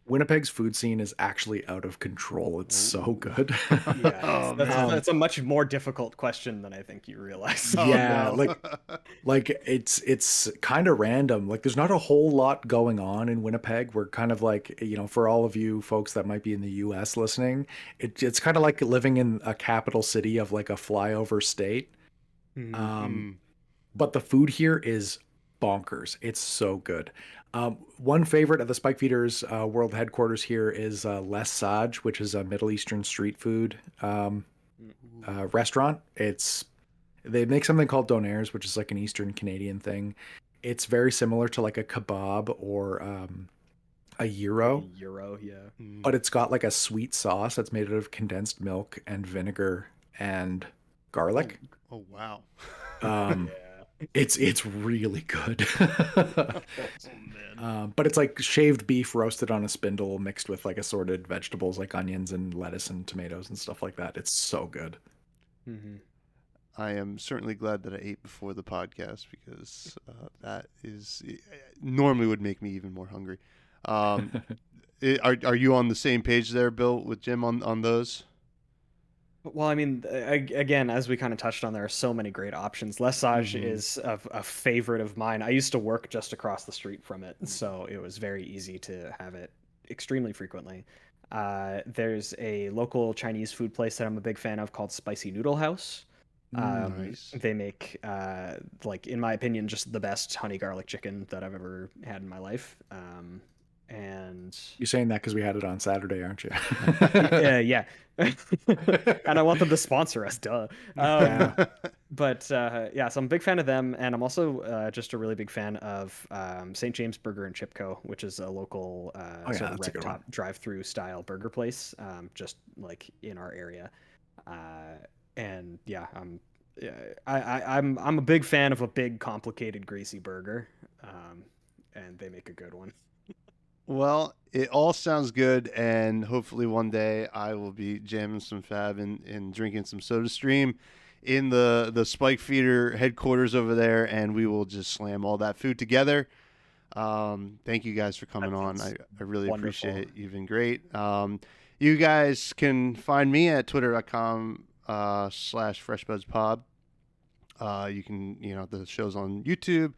Winnipeg's food scene is actually out of control. It's so good. Yeah, Oh, man. that's a much more difficult question than I think you realize. Oh, Yeah, no. like it's kind of random. Like there's not a whole lot going on in Winnipeg. We're kind of like, for all of you folks that might be in the US listening, it's kind of like living in a capital city of like a flyover state. But the food here is bonkers. It's so good. One favorite of the Spikefeeders world headquarters here is Lapage, which is a Middle Eastern street food restaurant. They make something called donaires, which is like an Eastern Canadian thing. It's very similar to like a kebab or a gyro, Yeah. but it's got like a sweet sauce that's made out of condensed milk and vinegar and garlic. Oh wow. It's really good. Oh, man. But it's like shaved beef roasted on a spindle mixed with like assorted vegetables like onions and lettuce and tomatoes and stuff like that. It's so good. I am certainly glad that I ate before the podcast because that is normally would make me even more hungry. Are you on the same page there, Bill, with Jim on those? Well, I mean, again, as we kind of touched on, there are so many great options. Lapage is a favorite of mine. I used to work just across the street from it, so it was very easy to have it extremely frequently. There's a local Chinese food place that I'm a big fan of called Spicy Noodle House. Nice. They make, like, in my opinion, just the best honey garlic chicken that I've ever had in my life. And You're saying that because we had it on Saturday, aren't you? yeah. And I want them to sponsor us, duh. But yeah, so I'm a big fan of them, and I'm also just a really big fan of St. James Burger and Chip Co., which is a local sort of that's a good red top one. drive-through style burger place, just like in our area. And yeah, I'm a big fan of a big, complicated, greasy burger, and they make a good one. Well, it all sounds good, and hopefully one day I will be jamming some fab and drinking some SodaStream in the Spikefeeder headquarters over there, and we will just slam all that food together. Thank you guys for coming on. I really wonderful. appreciate it. You've been great. You guys can find me at twitter.com/FreshBudsPod. You can, the show's on YouTube,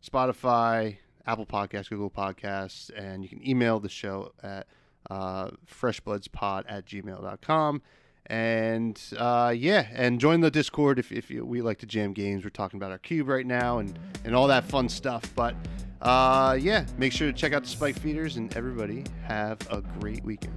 Spotify, Apple Podcasts, Google Podcasts, and you can email the show at freshbudspod@gmail.com. And and join the Discord if we like to jam games. We're talking about our cube right now and all that fun stuff. But make sure to check out the Spikefeeders, and everybody have a great weekend.